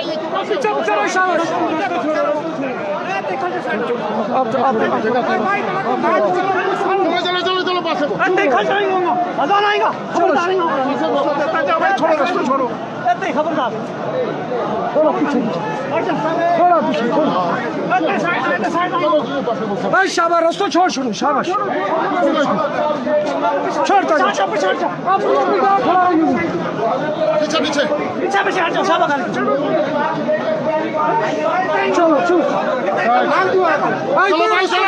चलो शाबाश चलो चलो चलो पास अजान आएगा छोड़ो खबरदार थोड़ा पीछे थोड़ा पीछे भाई शाबाश रास्ता छोड़ छोड़ो शाबाश छोड़ पीछे पीछे पीछे पीछे हट जाओ शाबाश चलो चलो भाई चलो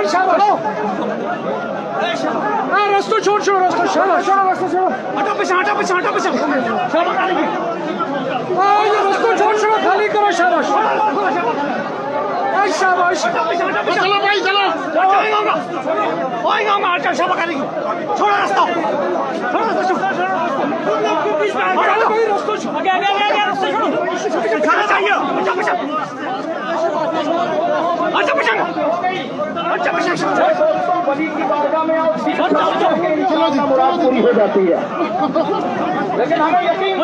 शाबाश रास्ता छोड़ छोड़ो रास्ता शाबाश रास्ता छोड़ो हटो पीछे शाबाश रास्ता छोड़ छोड़ो खाली करो शाबाश शाबाश चलो भाई चलो शाबाश छोड़ो रास्ता खाना चाहिए मुराद पूरी हो जाती है लेकिन हमें यकीन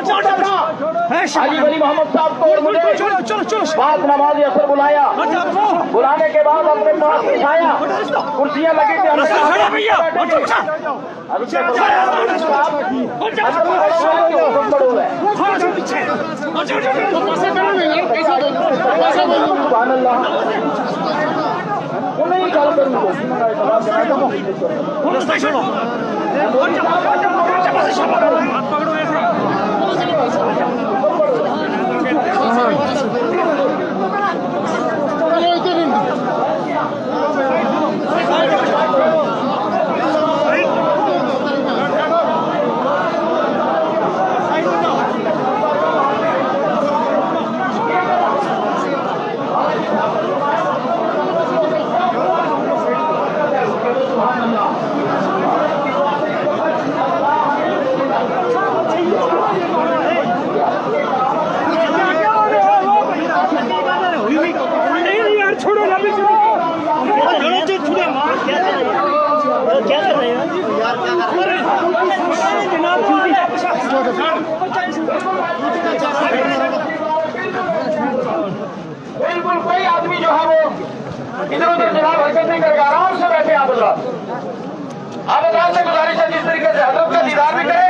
अली वली मोहम्मद साहब को बाद नमाज असर बुलाया बुलाने के बाद अपने पास बिठाया कुर्सियां लगी थी नहीं कॉल करूंगा बिल्कुल कोई आदमी जो है वो इधर उधर जनाब हरकत नहीं करेगा आराम से बैठे आप हजरात से गुजारिश है जिस तरीके से हजरत का दीदार भी करें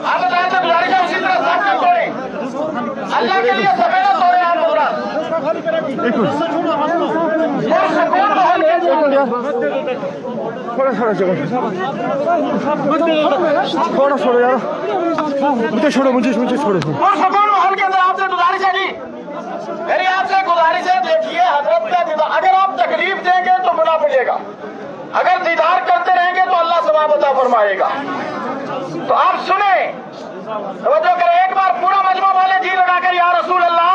आप से गुजारिश है उसी तरह साथ में तोड़े अल्लाह के लिए सफेदा तोड़े आप हजरात थोड़ा छोड़ो यार मुझे छोड़ो मुझे छोड़ो और सकोन माहौल के अंदर आपसे गुजारिश है जी मेरी आपसे गुजारिश है देखिए हजरत का दीदार अगर आप तकलीफ देंगे तो गुनाह मिलेगा अगर दीदार करते रहेंगे तो अल्लाह सवाब अता फरमाएगा तो आप सुने तवज्जो करें एक बार पूरा मजमा वाले जी लगाकर या रसूल अल्लाह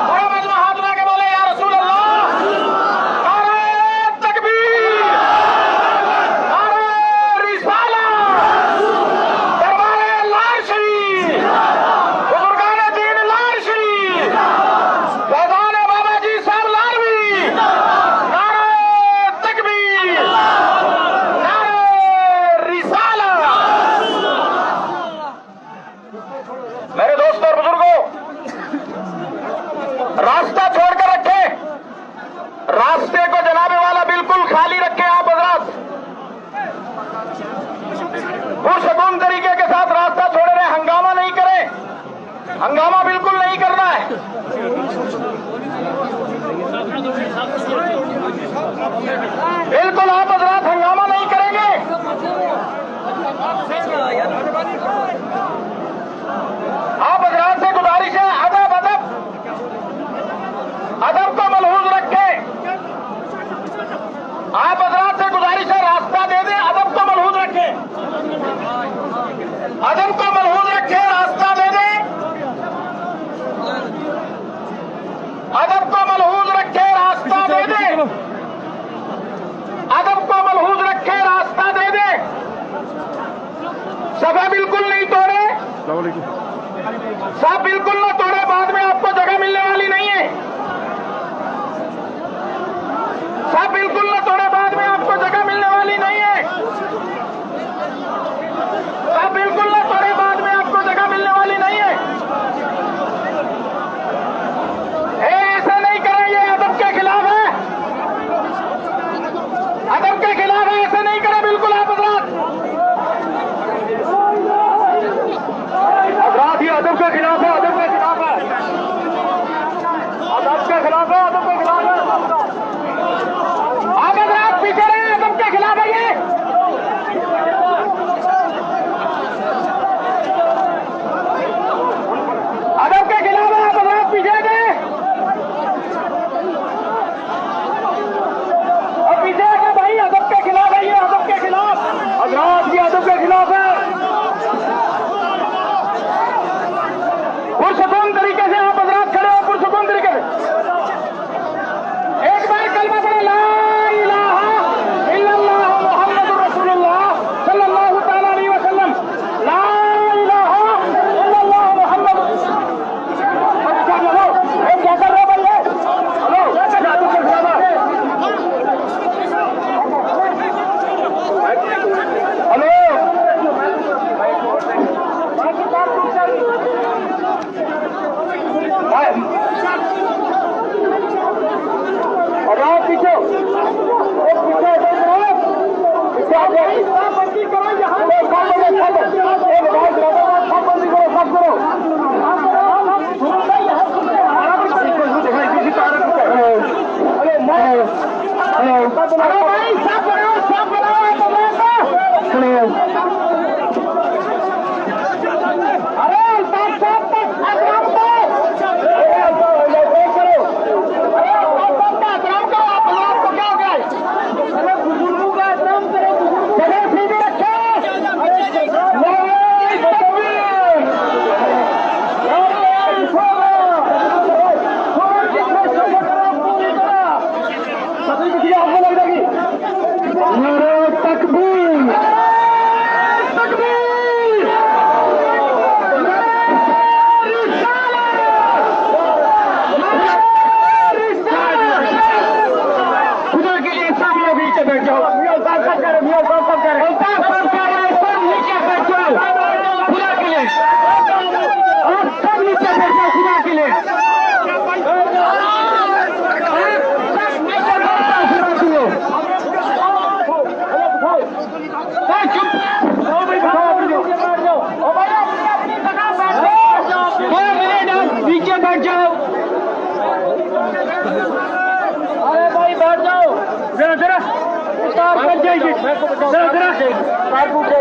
पूरा मजमा हाथ लगा के बोले या रसूल अल्लाह मेरे दोस्तों और बुजुर्गों रास्ता छोड़कर रखें रास्ते को जनाबे वाला बिल्कुल खाली रखें आप हजरात पुरसकून तरीके के साथ रास्ता छोड़ रहे हंगामा नहीं करें हंगामा बिल्कुल नहीं करना है बिल्कुल आप हजरात हंगामा नहीं करेंगे आप हजरात से गुजारिश है अदब अदब अदब को मलहूज रखें आप हजरात से गुजारिश है रास्ता दे दें अदब को मलहूज रखें अदब को मलहूज रखें रास्ता दे दें अदब को मलहूज रखें रास्ता दे दें अदब को मलहूज रखें रास्ता दे दें सभा बिल्कुल नहीं तोड़े साहब बिल्कुल ना तोड़े बाद में आपको जगह मिलने वाली नहीं है साहब बिल्कुल ना तोड़े बाद में आपको जगह मिलने वाली नहीं है साहब बिल्कुल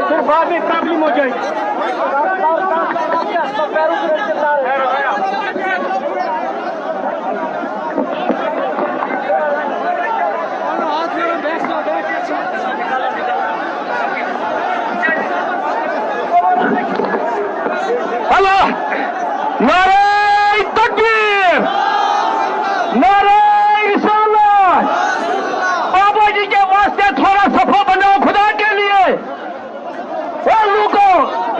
پھر بعد میں پرابلم ہو جائے گی. اللہ نعرہ تکبیر، نعرہ رسالت. بابا جی کے واسطے تھوڑا صفا بناؤ خدا کے لیے. لوگوں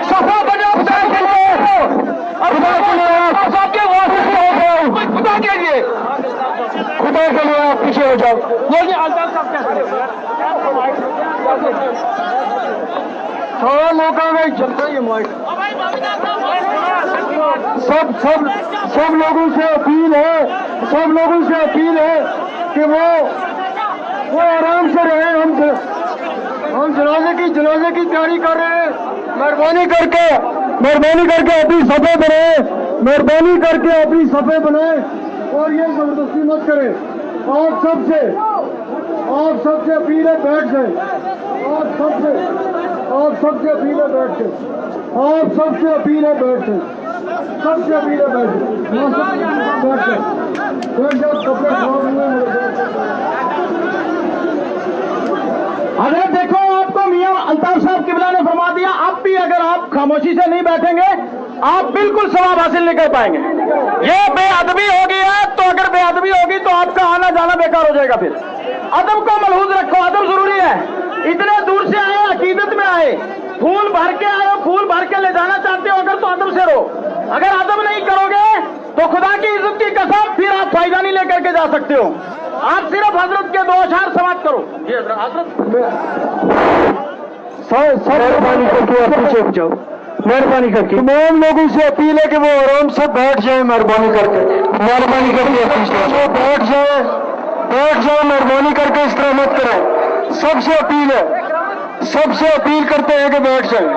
صفا بناؤ خدا کے لیے، صاحب کے واسطے خدا کے لیے، خدا کے لیے آپ پیچھے ہو جاؤ. تھوڑا لوگوں میں چلتا یہ مائک. سب لوگوں سے اپیل ہے کہ وہ آرام سے رہیں. ہم جنازے کی تیاری کر رہے ہیں. مہربانی کر کے اپنی صفحے بنائیں، اور یہ زبردستی مت کریں. آپ سب سے اپیل ہے بیٹھ جائیں. آپ سب سے اپیل ہے بیٹھ جائیں. حضرت دیکھو، آپ کو میاں الطاف صاحب قبلہ نے فرما دیا، اب بھی اگر آپ خاموشی سے نہیں بیٹھیں گے آپ بالکل ثواب حاصل نہیں کر پائیں گے. یہ بے ادبی ہوگی ہے، تو اگر بے ادبی ہوگی تو آپ کا آنا جانا بیکار ہو جائے گا. پھر ادب کو ملحوظ رکھو، ادب ضروری ہے. اتنے دور سے آئے، عقیدت میں آئے، پھول بھر کے آئے ہو، پھول بھر کے لے جانا چاہتے ہو اگر تو ادب سے رہو. اگر ادب نہیں کرو گے تو خدا کی عزت کی قسم پھر آپ فائدہ نہیں لے کر کے جا سکتے ہو. آپ صرف حضرت کے 2 اشعار سماعت کرو. جی حضرت مہربانی کر کے آپ پیچھے ہو جاؤ. مہربانی کر کے تمام لوگوں سے اپیل ہے کہ وہ آرام سے بیٹھ جائیں. مہربانی کر کے پیچھے بیٹھ جائیں. مہربانی کر کے اس طرح مت کریں. سب سے اپیل کرتے ہیں کہ بیٹھ جائیں.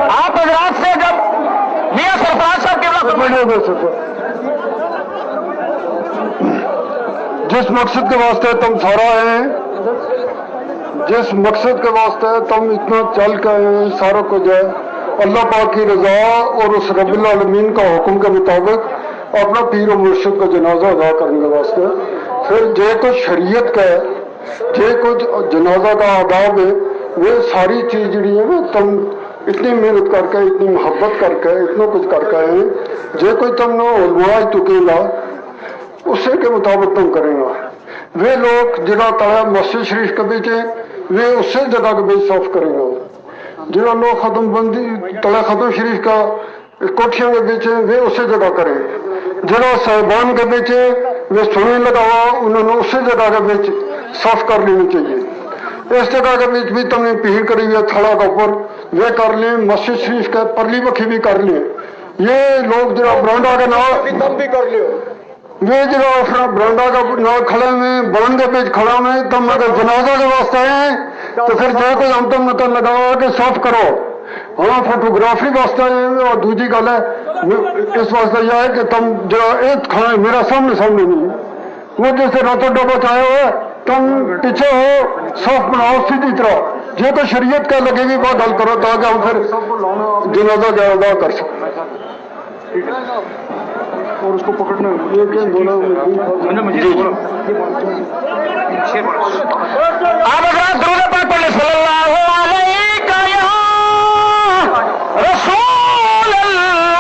آپ حضرات سے جب میاں سرفراز صاحب کے جس مقصد کے واسطے تم سارا آئے ہیں، جس مقصد کے واسطے تم اتنا چل کے آئے ہیں، سارا کو جو ہے اللہ پاک کی رضا اور اس رب العالمین کا حکم کے مطابق اپنا پیر و مرشد کا جنازہ ادا کرنے کے واسطے. پھر جو کچھ شریعت کا ہے، جو کچھ جنازہ کا آداب ہے، وہ ساری چیز جڑی ہے نا تم اتنی محنت کر کے، اتنی محبت کر کے، اتنا کچھ کر کے آئے ہیں. جو کوئی تم نے علماء چکے گا اسی کے مطابق تم کریں گا. وہ لوگ جنہاں تڑا مسجد شریف کے بیچے وہ اسی جگہ کے بیچ صاف کریں گا. جنہاں لوگ ختم بندی تڑا ختم شریف کا کوٹھیاں کے بیچے وہ اسی جگہ کریں. جنہاں صاحبان کے بیچے وہ سونے لگا ہوا انہوں نے اسی جگہ کے بیچ صاف کر لینی چاہیے. اس جگہ کے بیچ بھی تم نے پیڑ کری ہوئی ہے تھڑا کے اوپر وہ کر لیں. مسجد شریف کے پرلی بکھی بھی کر لیں. یہ لوگ جنہاں برانڈا کے نام تم بھی کر لیں. وہ جنہاں برانڈا کا نام کھڑے میں بلند کے بیچ کھڑا میں تم اگر جنازہ کے واسطے ہیں تو پھر جو کوئی ہم تم متن لگاؤ کہ صاف کرو. ہاں فوٹوگرافی واسطے ہیں. اور دوسری گل ہے اس واسطے یہ ہے کہ تم جو ایک کھڑے میرا سامنے نہیں وہ جیسے راتوں ڈبا چاہے ہو تم پیچھے ہو صاف بناؤ سیدھی طرح. جو تو شریعت کا لگے گی وہ حل کرو تاکہ ہم پھر جنازہ جو ادا کر سکیں. اور اس کو پکڑنا یہ کیا بولا آپ حضرات درود پاک پڑھ لیں. صلی اللہ علیہ رسول اللہ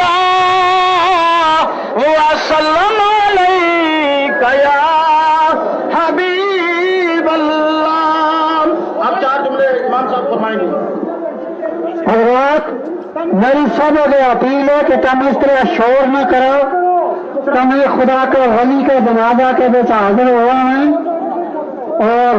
وسلم علیک یا حبیب اللہ. اب 4 جملے امام صاحب فرمائیں گے. حضرات میری سب سے اپیل ہے کہ تم اس طرح شور نہ کرو. تم خدا کے ولی کے جنازہ کے بیچ حاضر ہوا ہیں اور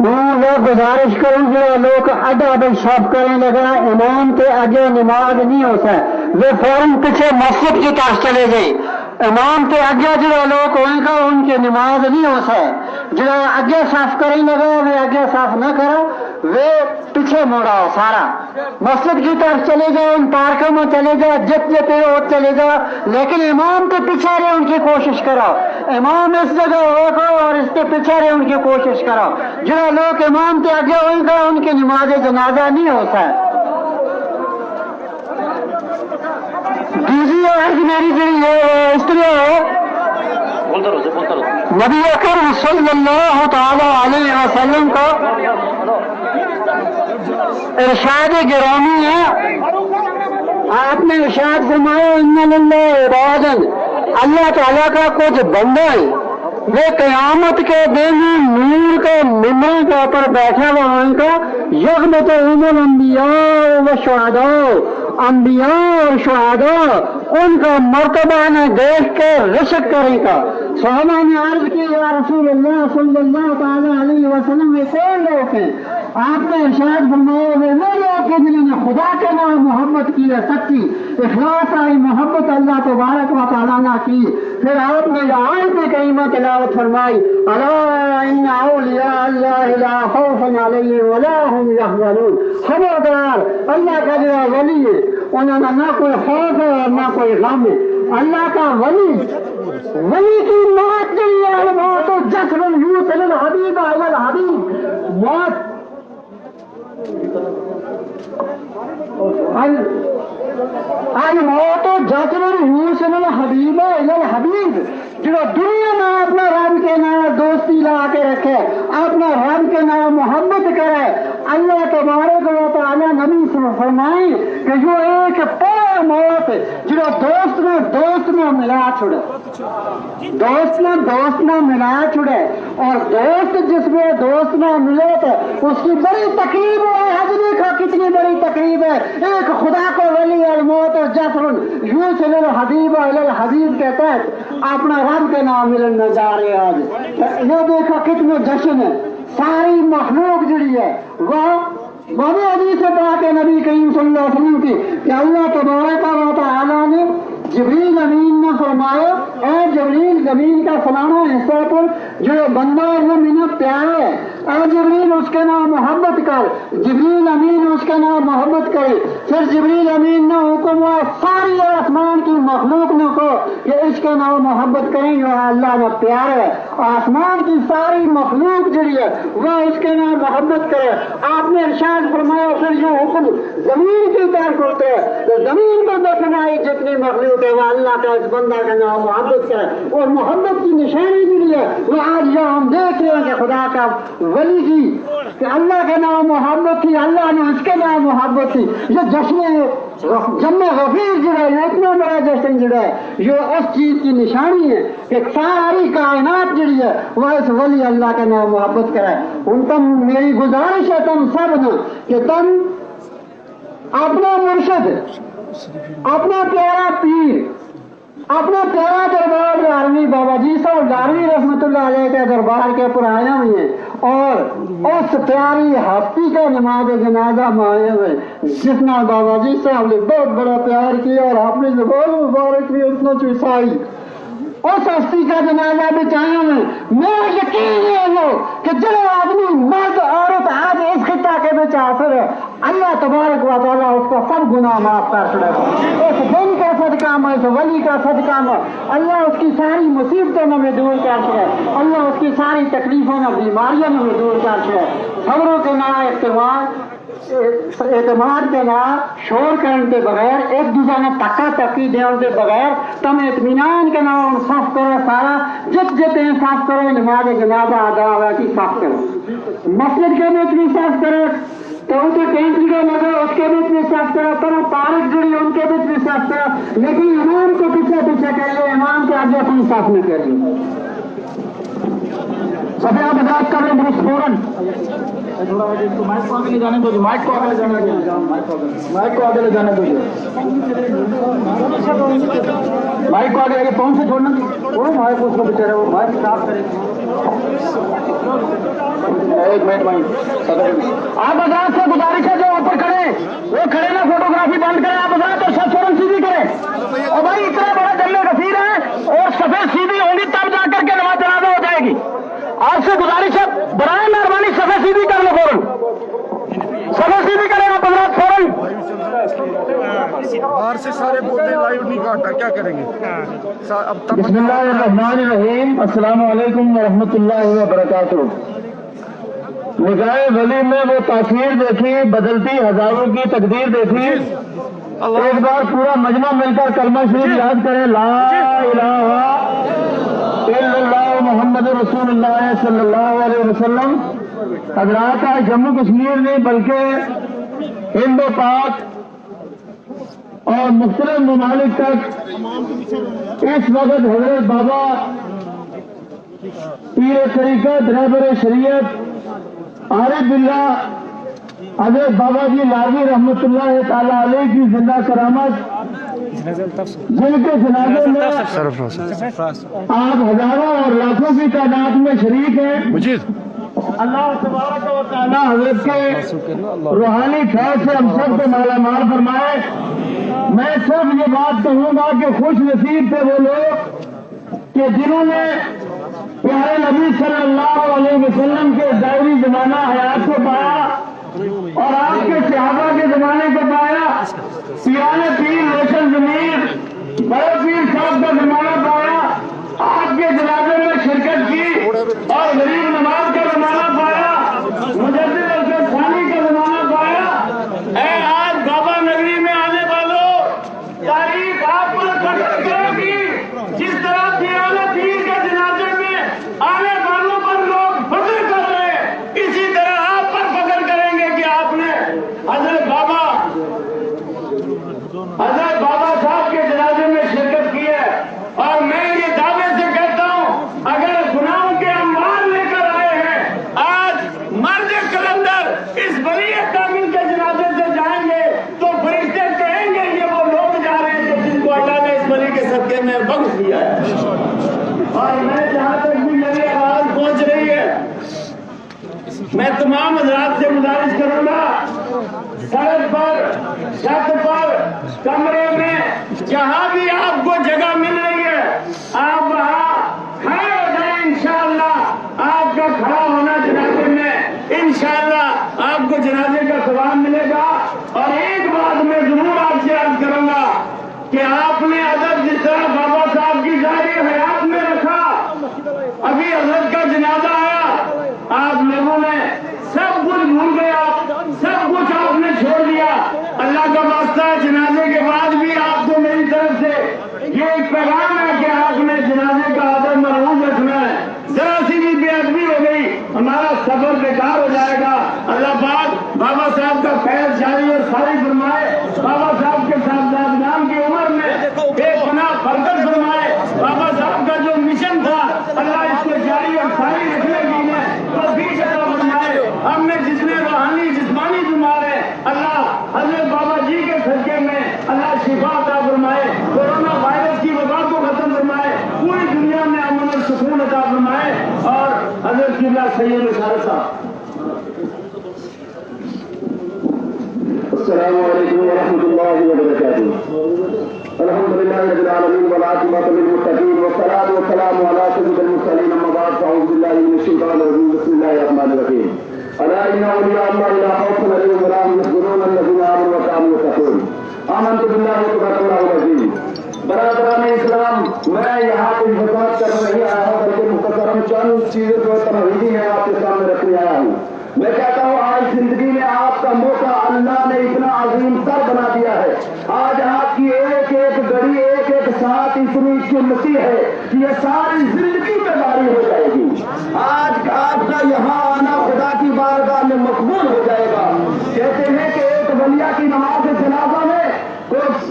میں وہ گزارش کروں کہ لوگ اڈا صاف کرنے لگا. امام کے آگے نماز نہیں ہوتا ہے وہ فوراً پیچھے مسجد کی طرف چلے گئے. امام کے آگے جڑا لوگ ہوئے گا ان کی نماز نہیں ہو سکے. جڑا آگے صاف کریں لگا وہ آگے صاف نہ کرو وہ پیچھے موڑاؤ سارا. مسجد کی طرف چلے جاؤ, ان پارکوں میں چلے جاؤ, جت جتے اور چلے جاؤ, لیکن امام کے پیچھے رہے ان کی کوشش کرو. امام اس جگہ ہوگا اور اس کے پیچھے رہے ان کی کوشش کرو. جڑا لوگ امام کے آگے ہوئے گا ان کی نماز جنازہ نہیں ہو سکے. دوسری عرض میری جڑی ہے اس طرح نبی اکرم صلی اللہ تعالی علیہ وسلم کا ارشاد گرامی ہے. آپ نے ارشاد فرمایا ان للہ عبادا, اللہ تعالیٰ کا کچھ بندہ ہے وہ قیامت کے دن نور کے ممبر کے اوپر بیٹھا ہوا ان کا یغبطہم الانبیاء والشہداء, انبیاء اور شہداء ان کا مرتبہ نے دیکھ کے رشک کرے گا. صحابہ نے عرض کی یا رسول اللہ صلی اللہ تعالی علیہ وسلم یہ کون لوگ ہیں؟ آپ نے ارشاد فرمایا وہ لوگ ہیں جنہوں نے خدا کے نام محبت کی ہے سچی, اخلاص آئی محبت اللہ تبارک و تعالیٰ نے کی. پھر آپ نے آیت کریمہ تلاوت فرمائی الا ان اولیاء اللہ لا خوف علیہم ولا هم یحزنون. خبردار اللہ کا جو ولی ہے انہوں نے نہ کوئی خوف ہے اور نہ کوئی غم ہے. اللہ کا ولی کی موت نہیں ہے, موت و جسر یوسل الحبیب علی الحبیب. موت الموت جسر یوسل الحبیب علی الحبیب. جو دنیا میں اپنا رب کے نام دوستی لا کے رکھے, اپنا رب کے نام محبت کرے, اللہ تبارک و تعالی نبی فرمائیں کہ جو ایک پورا موت جو دوست میں ملا چھڑے, دوست نہ ملا چھڑے, اور دوست جس میں دوست نہ ملے تو اس کی بڑی تقریب ہے. حضرت کا کتنی بڑی تقریب ہے. ایک خدا کو ولی الموت جسر یوسل الحبیب علی الحبیب کے تحت اپنا رب کے نام ملنے جا رہے ہیں. آج یہ دیکھو کتنے جشن ہے. ساری مخلوق جڑی ہے وہ حدیث سے پاک ہے نبی کریم صلی اللہ علیہ وسلم کی کہ اللہ تبارک و تعالیٰ نے جبریل امین نے فرمایا اے جبریل زمین کا فلانا حصہ پر جو بندہ ہے وہ میرا پیارا ہے, اے جبریل اس کے نام محبت کر. جبریل امین اس کے نام محبت کرے. پھر جبریل امین نے حکم ہوا ساری آسمان کی مخلوق نے کو کہ اس کے نام محبت کریں جو اللہ میں پیارا ہے. آسمان کی ساری مخلوق جڑی ہے وہ اس کے نام محبت کرے. آپ نے ارشاد فرمایا پھر جو حکم زمین کی طرف ہوتے ہے تو زمین کو دفنائی جتنی مخلوق ہے وہ اللہ کا اس بندہ کا نام محبت کرے. اور محبت کی نشانی جڑی ہے وہ آج جو ہم دیکھ رہے ہیں کہ خدا کا ولی کی کہ اللہ کے نام محبت تھی, اللہ نے اس کے نام محبت تھی. یہ جشن جمع غفیر جڑا ہے اتنا بڑا جشن جڑا ہے جو اس چیز کی نشانی ہے کہ ساری کائنات جڑی ہے وہ اس ولی اللہ کے نام محبت کرے. ان تم میری گزارش ہے تم سب نے کہ تم اپنا مرشد, اپنا پیارا پیر, اپنا پیارا دربار لاروی بابا جی صاحب لاروی رحمت اللہ علیہ کے دربار کے پر آئے ہوئے ہیں اور اس پیاری ہستی کا نماز جنازہ میں آئے ہوئے جس نے بابا جی صاحب نے بہت بڑا پیار کیا اور آپ نے بہت مبارک بھی اتنا چوسائی. اس ہستی کا جنازہ بچایا میں میرا یقین ہے وہ کہ جو آدمی مرد عورت آج اس خطہ کے بچ آسر ہے اللہ تبارک و تعالیٰ اس کا سب گناہ معاف کر چھڑے گا. اس دن کا صدقہ میں اس ولی کا صدقہ میں اللہ اس کی ساری مصیبتوں میں دور کر چھڑے, اللہ اس کی ساری تکلیفوں میں بیماریوں میں دور کر چھڑے. خبروں کے نہ اعتماد کے نام شور کرنے کے بغیر ایک دوسرے نے تکا تکی دینے کے بغیر تم اطمینان کے نام صاف کرو. سارا جت صاف کرو. نماز جنازہ ادا ہوا کی صاف کرو. مسجد کے بیچ بھی صاف کرو, تو ٹینٹ کا لگا اس کے بیچ بھی صاف کرو, تو پارک جڑی ان کے بیچ بھی صاف کرو. لیکن امام کو پیچھے کر لو, امام کے آگے تم صاف نہیں کر لو. سب آپ بات کر رہے ہیں فوراً थोड़ा आगे इसको माइक को आगे ले जाने दो, माइक को आगे ले जाने दो, माइक को आगे ले जाने दो, माइक को आगे फोन से छोड़ना, वो माइक उसको बेचारे वो माइक साफ करेंगे। एक मिनट माइक, आप हजरात से गुजारिश है जो ऊपर खड़े वो खड़े ना फोटोग्राफी बंद करें आप हजरात, और सब फौरन सीधी करें। और भाई इतना बड़ा जल्ले कसीर है और सफेद सीधी होंगी तब जाकर के नमाज जनाजा हो जाएगी। आपसे गुजारिश है बराए मेहरबानी सफेद सीधी कर लो, फौरन सफेद सीधी करें आप हजरात फौरन। बाहर से सारे बोलते हैं लाइव नहीं काटा, क्या करेंगे अब तक। बिस्मिल्लाहिर्रहमानिर्रहीम, अस्सलाम वालेकुम वरहमतुल्लाहि वबरकातुहू। निगाह वली में वो तासीर देखी, बदलती हजारों की तकदीर देखी। एक बार पूरा मजमा मिलकर कलमा शरीफ याद करें, ला इलाहा इल्लल्लाह मुहम्मद रसूलुल्लाह सल्लल्लाहु अलैहि वसल्लम। हजरात आज जम्मू कश्मीर नहीं बल्कि हिंद पाक और मुख्तलिफ ममालिक तक इस वक्त हजरत बाबा पीर तरीक़त रहबर शरीयत आरिफ बिल्लाह हजरत बाबा जी लावी रहमतुल्लाह ताला अलैह की जिंदा करामत, जिनके जनाजे में आप हजारों और लाखों की तादाद में शरीक हैं। अल्लाह तबारक व तआला हजरत के रूहानी फैज़ से हम सब को माला माल फरमाए। मैं सिर्फ ये बात कहूंगा कि खुश नसीब थे वो लोग कि जिन्होंने प्यारे नबी सल्लल्लाहु अलैहि वसल्लम के दायरी जमाना हयात को पाया और आपके सहाबा के जमाने को पाया। पियाने पीर रोशन जमीर बड़े पीर साहब का जमाना पाया, आपके जनाजे में शिरकत की और गरीब नवाज का जमाना पाया, मुजद्दिद अरशद थानी का जमाना पाया। ऐ आज बाबा नगरी में आने वालों, तारीख आप पर कदर करेगी। जिस तरह पियाने पीर के जनाजे में आने वालों पर लोग फख्र कर रहे हैं, इसी तरह आप पर फख्र करेंगे कि आपने हजरत बाबा साहब के जनाजे में शिरकत की है। और मैं ये दावे से कहता हूं, अगर गुनाहों के अंबार लेकर आए हैं, आज मर्द कलंदर इस वली कामिल के जनाजे से जाएंगे तो फरिश्ते कहेंगे ये वो लोग जा रहे हैं जिनको अल्लाह ने इस वली के सदके में बख्श दिया है। और मैं जहां तक भी मेरी आवाज पहुंच रही है, मैं तमाम हजरात से गुजारिश करूंगा, सड़क पर, छत पर, कमरे में, जहां भी आपको जगह मिल रही है, आप वहां खड़े हो जाए। इंशाअल्लाह आपका खड़ा होना जनाजे में इंशाअल्लाह आपको जनाजे का सवाब मिलेगा। और एक बात मैं जरूर आपसे अर्ज करूंगा कि आपने अदब जिस तरह बाबा साहब की जारी हयात में रखा, अभी हजरत का जनाजा आया, आप लोगों ने सब कुछ भूल गया, सब कुछ आपने छोड़ दिया। अल्लाह का वास्ता जनाजे के बाद भी आपको मेरी तरफ से ये एक पैगाम है कि आपने जनाजे का आदर मरहूम रखना है। जरा सी भी बेअदबी हो गई हमारा सफर बेकार हो जाएगा। अल्लाह पाक बाबा साहब का फैज जारी और सारी फरमाए, बाबा साहब के साहबजादगान की उम्र में बेपनाह बरकत फरमाए। बाबा साहब का जो मिशन था अल्लाह इसको जारी और सारी रखने की तौफीक अता फरमाए। हमने जितने रूहानी जिस्मानी बीमार है अल्लाह हजरत बाबा जी के सदके में अल्लाह शिफा अता फरमाए, कोरोना वायरस की वबा को खत्म फरमाए, पूरी दुनिया में अमन और सुकून अता फरमाए। और हजरत किबला सैयद साहब, अस्सलामु अलैकुम व रहमतुल्लाहि व बरकातुहू। अल्हम्दुलिल्लाहि रब्बिल आलमीन वल आक़िबतु लिल मुत्तक़ीन वस्सलातु वस्सलामु अला सय्यिदिल मुरसलीन अम्मा बाद फ़अऊज़ु बिल्लाहि मिनश शैतानिर रजीम बिस्मिल्लाहिर रहमानिर रहीम। अला इन्ना औलिया अल्लाहि ला खौफुन अलैहिम व ला हुम यहज़नून अल्लज़ीना आमनू व कानू यत्तक़ून। आमनतु बिल्लाहि व सदक़ल्लाहुल अज़ीम। बरादरान इस्लाम, मैं यहाँ कोई वज़ाहत करने नहीं आया हूँ बल्कि मुख्तसरम चंद चीजें जो तमहीदी हैं आपके सामने रखने आया हूँ। मैं कहता हूँ आज जिंदगी में आपका मौका अल्लाह ने इतना अजीम तर बना दिया है। आज आपकी एक एक घड़ी एक एक साथ इतनी कीमती है कि ये सारी जिंदगी में बारी हो जाएगी। आज आपका यहाँ आना खुदा की बारगाह में मकबूल हो जाएगा। कहते हैं कि एक वलिया की नमाज जनाजा में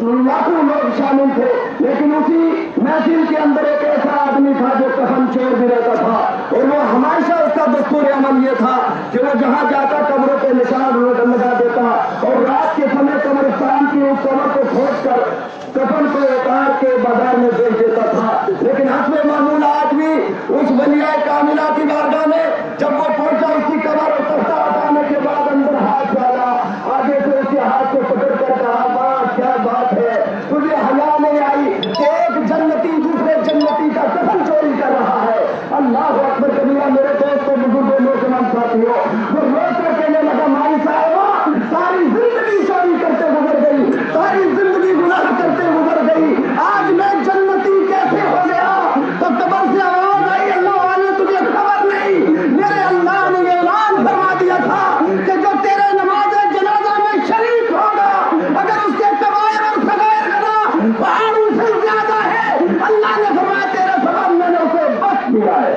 लाखों लोग शामिल थे, लेकिन उसी महफिल के अंदर एक ऐसा आदमी था जो कफन छोड़ भी रहता था और वो हमेशा उसका दस्तूर अमल ये था कि वो जहाँ जाता कब्रों पे निशान लगा देता और रात के समय कब्रिस्तान की उस कब्र को खोद कर कफन को उतार के बाजार में बेच देता था। लेकिन हस्बे मामूल आदमी उस वलिया कामिला की बारगाह में जब वो पहुंचा, उसकी कब्र और तख्ता हटाने के बाद अंदर हाथ डाला, आगे से उसके हाथ को पकड़ कर कहा, बात क्या बात है, तुझे हया नहीं आई कि एक जन्नती दूसरे जन्नती का कफन चोरी कर रहा है। अल्लाह अकबर कबीरा। मेरे दोस्तों, बुजुर्गों, नौजवान साथियों, वो रोज कर कहने लगा, माई साहबा सारी जिंदगी चोरी करते गुजर गई, सारी जिंदगी गुनाह करते गुजर गई, आज मैं जन्नती कैसे हो गया? तो कब्र से आवाज आई, अल्लाह वाले तुझे खबर नहीं, मेरे अल्लाह ने ये ऐलान फरमा दिया था कि जो तेरे नमाज जनाजा में शरीक होगा, अगर उसके कबायर और सगायर गुनाह पहाड़ों से ज्यादा है, अल्लाह ने फरमाया तेरे सबब मैंने उसे बख्श दिया है।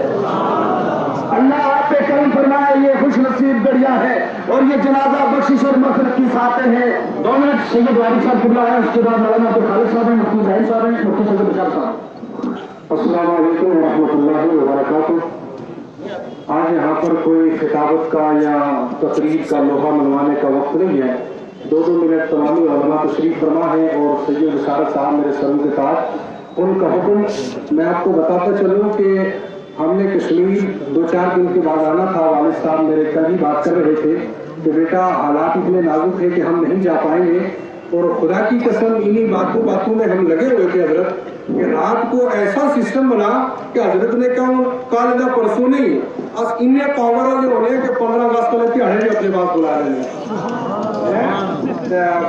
अल्लाह आप पे करम फरमाए, ये खुश नसीब गड़िया है और ये जनाजा बख्शिश और मग़फ़िरत की सातें हैं। 2 मिनट सैयद वारिस साहब किबला है, उसके बाद मौलाना अब्दुल खालिद साहब हैं, मुफ्ती इब्राहिम साहब हैं, मुफ्ती सैयद बशार साहब। अस्सलाम वालेकुम व रहमतुल्लाहि व बरकातुहू। आज यहाँ पर कोई खिताबत का या तकरीर का लोहा मनवाने का वक्त नहीं है। 2-2 मिनट तमामी उलमा तशरीफ फरमा है और सैयद बशारत साहब मेरे सरों के साथ। उनका हुक्म मैं आपको बताता चलूँ कि हमने कश्मीर 2-4 दिन के बाद आना था। वालिद साहब मेरे कल ही बात कर रहे थे कि बेटा हालात इतने नाजुक है कि हम नहीं जा पाएंगे, और खुदा की कसम इन्हीं बातों में हम लगे हुए थे हजरत कि रात को ऐसा सिस्टम बना कि हजरत ने कल या परसों नहीं अस इन्ने पावर जो होने कि 15 अगस्त को ध्याड़े भी अपने पास बुला रहे हैं।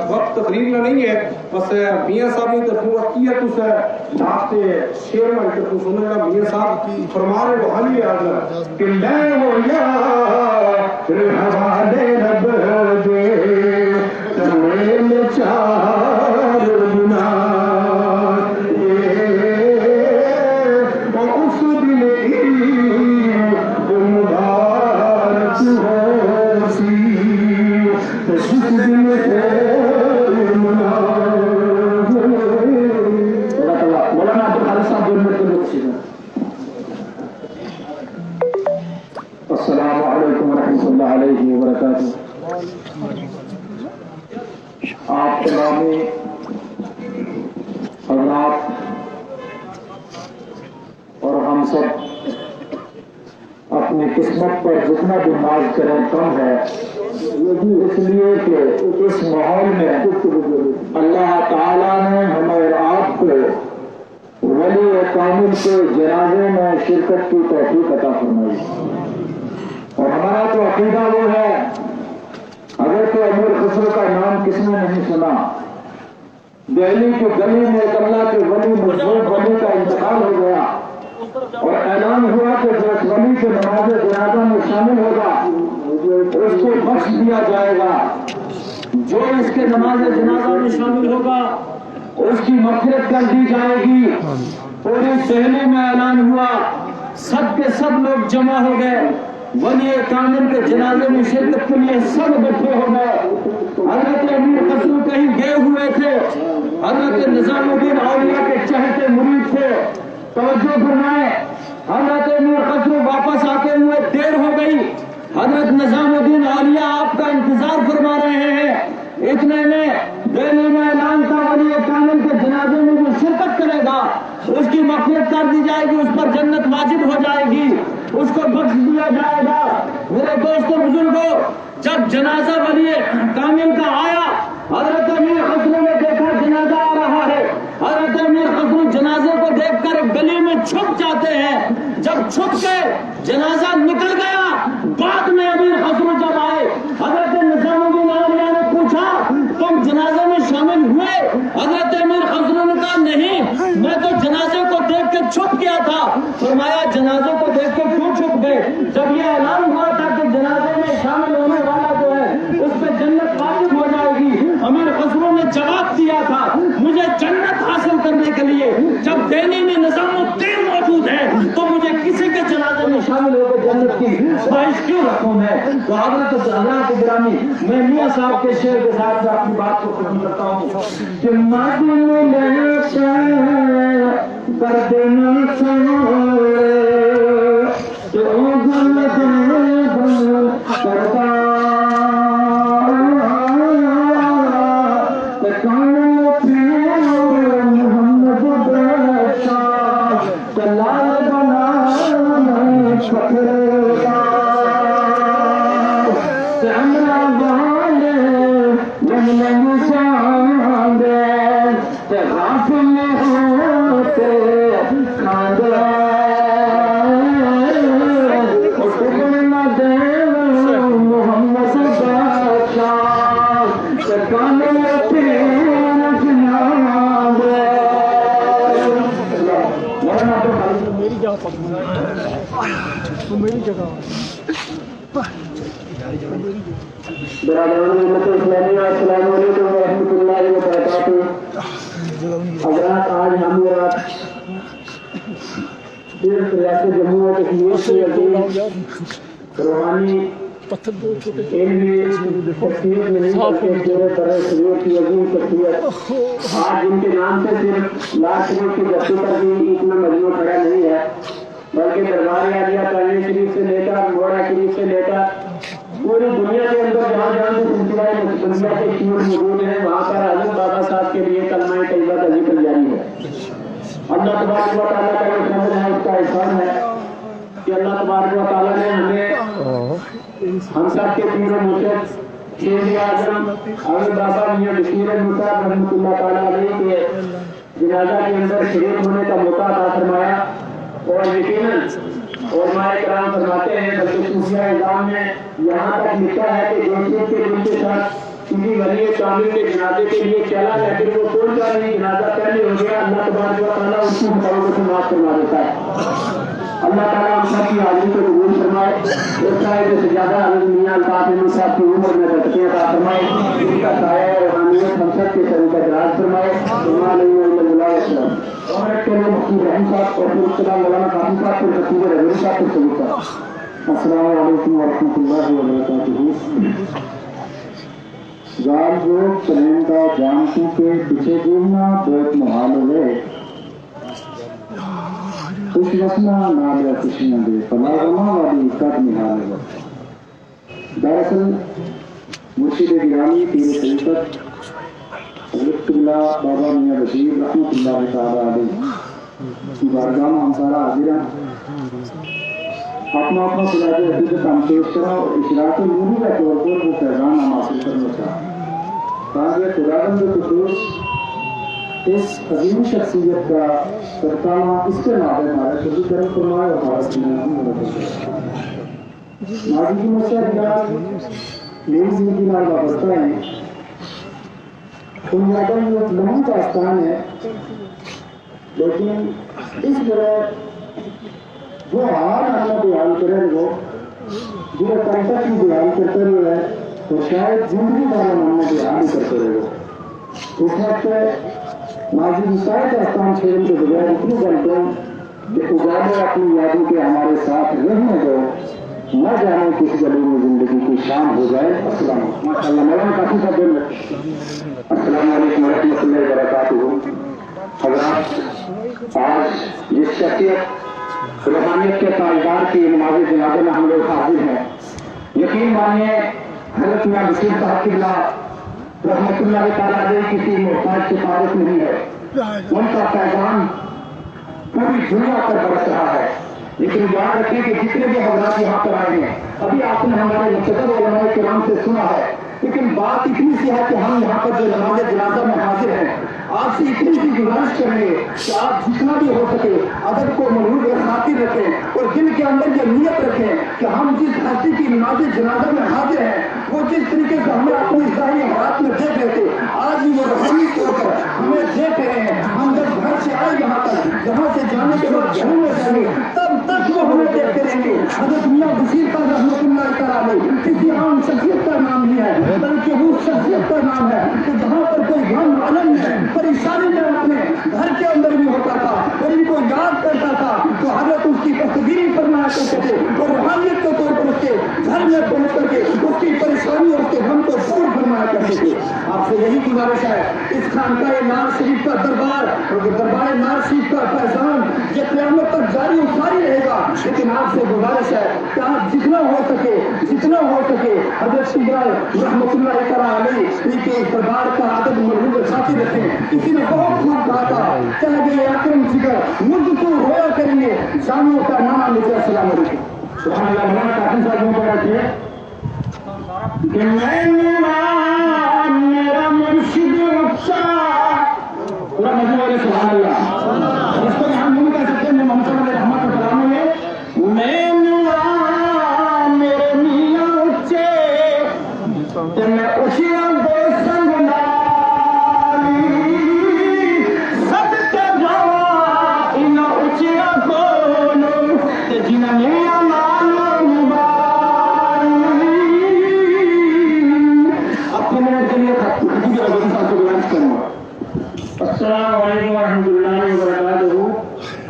वक्त तकरीर नहीं है, बस मियाँ साहब की तरफ किया तुस लास्ट शेर में तरफ सुनेगा। मियाँ साहब फरमा रहे रूहानी आज कि मैं हो हवाले रब दे तमें चार गुना उस दिन मुबारक होसी जिस दिन मौलाना अब्दुल खालिद साहब 2 मिनट के लिए। अस्सलामु अलैकुम व रहमतुल्लाहि व बरकातुहू। आप तमामी हज़रात और हम सब अपनी किस्मत पर जितना भी नाज करें कम है, इसलिए कि इस माहौल में अल्लाह ताला ने हमें और आपको वली कामिल के जनाजे में शिरकत की तौफीक अता फरमाई। और हमारा तो अकीदा वो है, अगर तो अमीर खुसरो का नाम किसने नहीं सुना, दिल्ली की गली में एक अल्लाह के वली मजबूत वली का इंतकाल हो गया और ऐलान हुआ कि जो इस वली के नमाज जनाजा में शामिल होगा उसको बख्श दिया जाएगा, जो इसके नमाज जनाजा में शामिल होगा उसकी मग़फ़िरत कर दी जाएगी। पूरी दिल्ली में ऐलान हुआ, सब के सब लोग जमा हो गए, वली कामिल के जनाजे में शिरकत के लिए सब इकट्ठे हो गए। हज़रत अमीर खसरू कहीं गए हुए थे, हज़रत निज़ामुद्दीन औलिया के चहते मुरीद थे। तवज्जो फरमाए, हज़रत अमीर खसरू वापस आते हुए देर हो गई, हज़रत निज़ामुद्दीन औलिया आपका इंतजार फरमा रहे हैं। इतने में दिल्ली में ऐलान था, वली कामिल के जनाजे में जो शिरकत करेगा उसकी मग़फ़िरत कर दी जाएगी, उस पर जन्नत वाजिब हो जाएगी, उसको बख्श दिया जाएगा। मेरे दोस्तों बुजुर्गों, जब जनाजा वली कामिल का आया, हज़रत अमीर खसरू ने देखा जनाजा आ रहा है। हज़रत अमीर खसरू जनाजे को देखकर गली में छुप जाते हैं। जब छुप के जनाजा निकल गया, बाद में अमीर खसरू जब आए, हज़रत निज़ामुद्दीन औलिया ने पूछा तुम जनाजे में शामिल हुए? हज़रत अमीर खसरू ने कहा नहीं, मैं तो जनाजे को देख के छुप गया था। फरमाया जनाजे को देख के क्यों छुप गए? जब ये ऐलान हुआ था कि जनाजे में शामिल होने वाला जो है उस पर जन्नत वाजिब हो जाएगी, अमीर खसरू ने जवाब दिया था मुझे जन्नत हासिल करने के लिए जब दिल्ली में निज़ामुद्दीन मौजूद है तो मुझे किसी के जनाजे में शामिल होकर जन्नत की ख्वाहिश क्यों रखूं मैं? तो हज़रत गिरामी, मैं मियाँ साहब के शेर के साथ अपनी बात को खत्म करता हूँ कि कर देना برادران امت اسلامیہ السلام علیکم ورحمۃ اللہ وبرکاتہ۔ حضرات، آج ہم اور آپ صرف ریاست جموں و کشمیر کے عظیم روحانی علمی شخصیت میں نہیں بلکہ پورے برے صغیر کی عظیم شخصیت آج جن کے نام سے صرف لاکھ شریف کی بستی پر بھی اتنا مجموعہ کھڑا نہیں ہے، بلکہ دربار عالیہ کالج شریف سے لے کر موڑا شریف سے لے کر پوری دنیا کے اندر جہاں جہاں سے سلسلہ نقشبندیہ کے شیوع موجود ہیں وہاں پر حضرت بابا صاحب کے لیے کلمہ طیبہ کا ذکر جاری ہے۔ اللہ تبارک و تعالیٰ کا یہ فضل ہے، اس کا احسان ہے کہ اللہ تبارک و تعالیٰ نے ہمیں ہم سب کے پیر و مرشد شیخ اعظم حضرت بابا میاں بشیر احمد صاحب رحمۃ اللہ تعالیٰ علیہ کے جنازہ کے اندر شریک ہونے کا موقع عطا فرمایا، اور یقیناً علماء کرام فرماتے ہیں بلکہ صوفیہ اعظام میں یہاں تک لکھا ہے کہ جو شیخ کے دل کے ساتھ کسی ولی کامل کے جنازے کے لیے چلا لیکن وہ پہنچا نہیں، جنازہ پہلے ہو گیا، اللہ تبارک و تعالیٰ اس کی مقابلوں سے معاف فرما دیتا ہے۔ اللہ تعالیٰ ہم سب کی حاضری کو قبول فرمائے، اس طرح سے زیادہ حضرت میاں الطاف احمد صاحب کی عمر میں برکتیں عطا فرمائے، ان کا سایہ اور روحانیت ہم سب کے سر پر دراز فرمائے۔ اور ایک کلمہ مفتی رحیم صاحب اور پھر اس کے بعد مولانا قاسم صاحب کو خطیب رضوی صاحب کو سلام صاحب۔ السلام علیکم ورحمۃ اللہ وبرکاتہ۔ گال جو چلیں کا جانتی کے پیچھے گھومنا بہت محال ہوئے، خوش رسنا نال خوشی نہ دے فلا غما والی کب نحال ہوئے۔ دراصل مرشد گرامی پیر طریقت حضرت قبلہ بابا میاں بشیر رحمۃ اللہ تعالیٰ علیہ کی بارگاہ میں ہم سارا حاضر ہیں، اپنا خلاج حقیقت ہم پیش کرا اور اشراق نوری کا طور پر وہ پیغام ہم حاصل کرنا چاہتے ہیں تاکہ خداوند قدوس اس عظیم شخصیت کا ترکانہ اس کے نابے ہمارے شدی کرم فرمائے اور ہمارا سینہ ہم مدد کرے۔ ماضی کی مشاہدات میری زندگی میں وابستہ ہیں، ان یادوں میں ایک لمحی داستان ہے، لیکن اس طرح وہ حال اللہ بیان کرے وہ جو کنٹک کی بیان کرتے ہوئے ہے تو شاید زندگی والا نام بیان نہیں کرتے رہے۔ اس وقت ماضی مسائل داستان چھوڑنے کے بغیر اتنی گھنٹوں کہ اجالے اپنی یادوں کے ہمارے ساتھ رہنے دو، نہ جانے کس گلی میں زندگی کی شام ہو جائے۔ السلام ماشاء اللہ مولانا کافی سب دن السلام علیکم ورحمۃ اللہ وبرکاتہ۔ حضرات، آج جس شخصیت روحانیت کے تاجدار کی نماز جنازے میں ہم لوگ حاضر ہیں، یقین مانیے حضرت میاں بشیر صاحب قبلہ رحمۃ اللہ تعالیٰ علیہ کسی محتاج سے تعارف نہیں ہے، ان کا پیغام پوری دنیا پر برس رہا ہے۔ لیکن یاد رکھیں کہ جتنے بھی حضرات یہاں پر آئے ہیں، ابھی آپ نے ہمارے مقتدر علماء کرام سے سنا ہے، لیکن بات اتنی سی ہے کہ ہم یہاں پر جو نماز جنازہ میں حاضر ہیں، آپ سے اتنی سی گزارش کریں گے کہ آپ جتنا بھی ہو سکے ادب کو محفوظ خاطر رکھیں اور دل کے اندر یہ نیت رکھیں کہ ہم جس ہستی کی نماز جنازہ میں حاضر ہیں وہ جس طریقے سے ہمیں اپنی ظاہری حالات میں دیکھ رہے تھے، آج بھی وہ روحانی طور پر ہمیں دیکھ رہے ہیں۔ ہم جب گھر سے آئے یہاں تک، یہاں سے جانے کے بعد گھر میں جائیں گے، تب تک وہ ہمیں دیکھتے رہیں گے۔ حضرت میاں بشیر صاحب رحمۃ اللہ تعالیٰ علیہ کسی عام شخصیت کا نام نہیں ہے، بلکہ وہ شخصیت کا نام ہے کہ جہاں پر کوئی غم علم ہے، پریشانی میں اپنے گھر کے اندر بھی ہوتا تھا اور ان کو یاد کرتا تھا تو حضرت اس کی تصویری فرمایا کرتے تھے اور روحانیت کے طور پر اس کے گھر میں پہنچ کر کے اس کی پریشانی اور اس کے غم کو دور فرمایا کرتے تھے۔ آپ سے یہی گزارش ہے، اس خانقاہ ناز شریف کا دربار ناز شریف کا فیضان یہ قیامت تک جاری و ساری رہے گا، لیکن آپ سے گزارش ہے کہ آپ جتنا ہو سکے حضرت شبرائے رحمۃ اللہ تعالیٰ علیہ ان کے دربار کا عدد مرحوم ساتھی رکھیں۔ کسی نے بہت خوب کہا تھا، کہہ گئے اکرم جگر مجھ کو رویا کریں گے شاموں کا نام لے کر السلام علیکم۔ سبحان اللہ، مولانا قاسم صاحب کو بیٹھیے کہ میرا مرشد اچھا پورا مجموعہ والے سبحان اللہ، اس کو ہم نہیں کہہ سکتے، میں محمد صلی اللہ رحمت کا کلام ہے میں میرے میاں اچھے تے میں اچھیاں دے سنگ نالی سب تے جاواں انہاں اچھیاں کولوں تے جنہاں میاں نال مبارک اپنے کے لیے خطیب رضوی صاحب کو بیان کروں۔ السلام علیکم ورحمۃ اللہ وبرکاتہ۔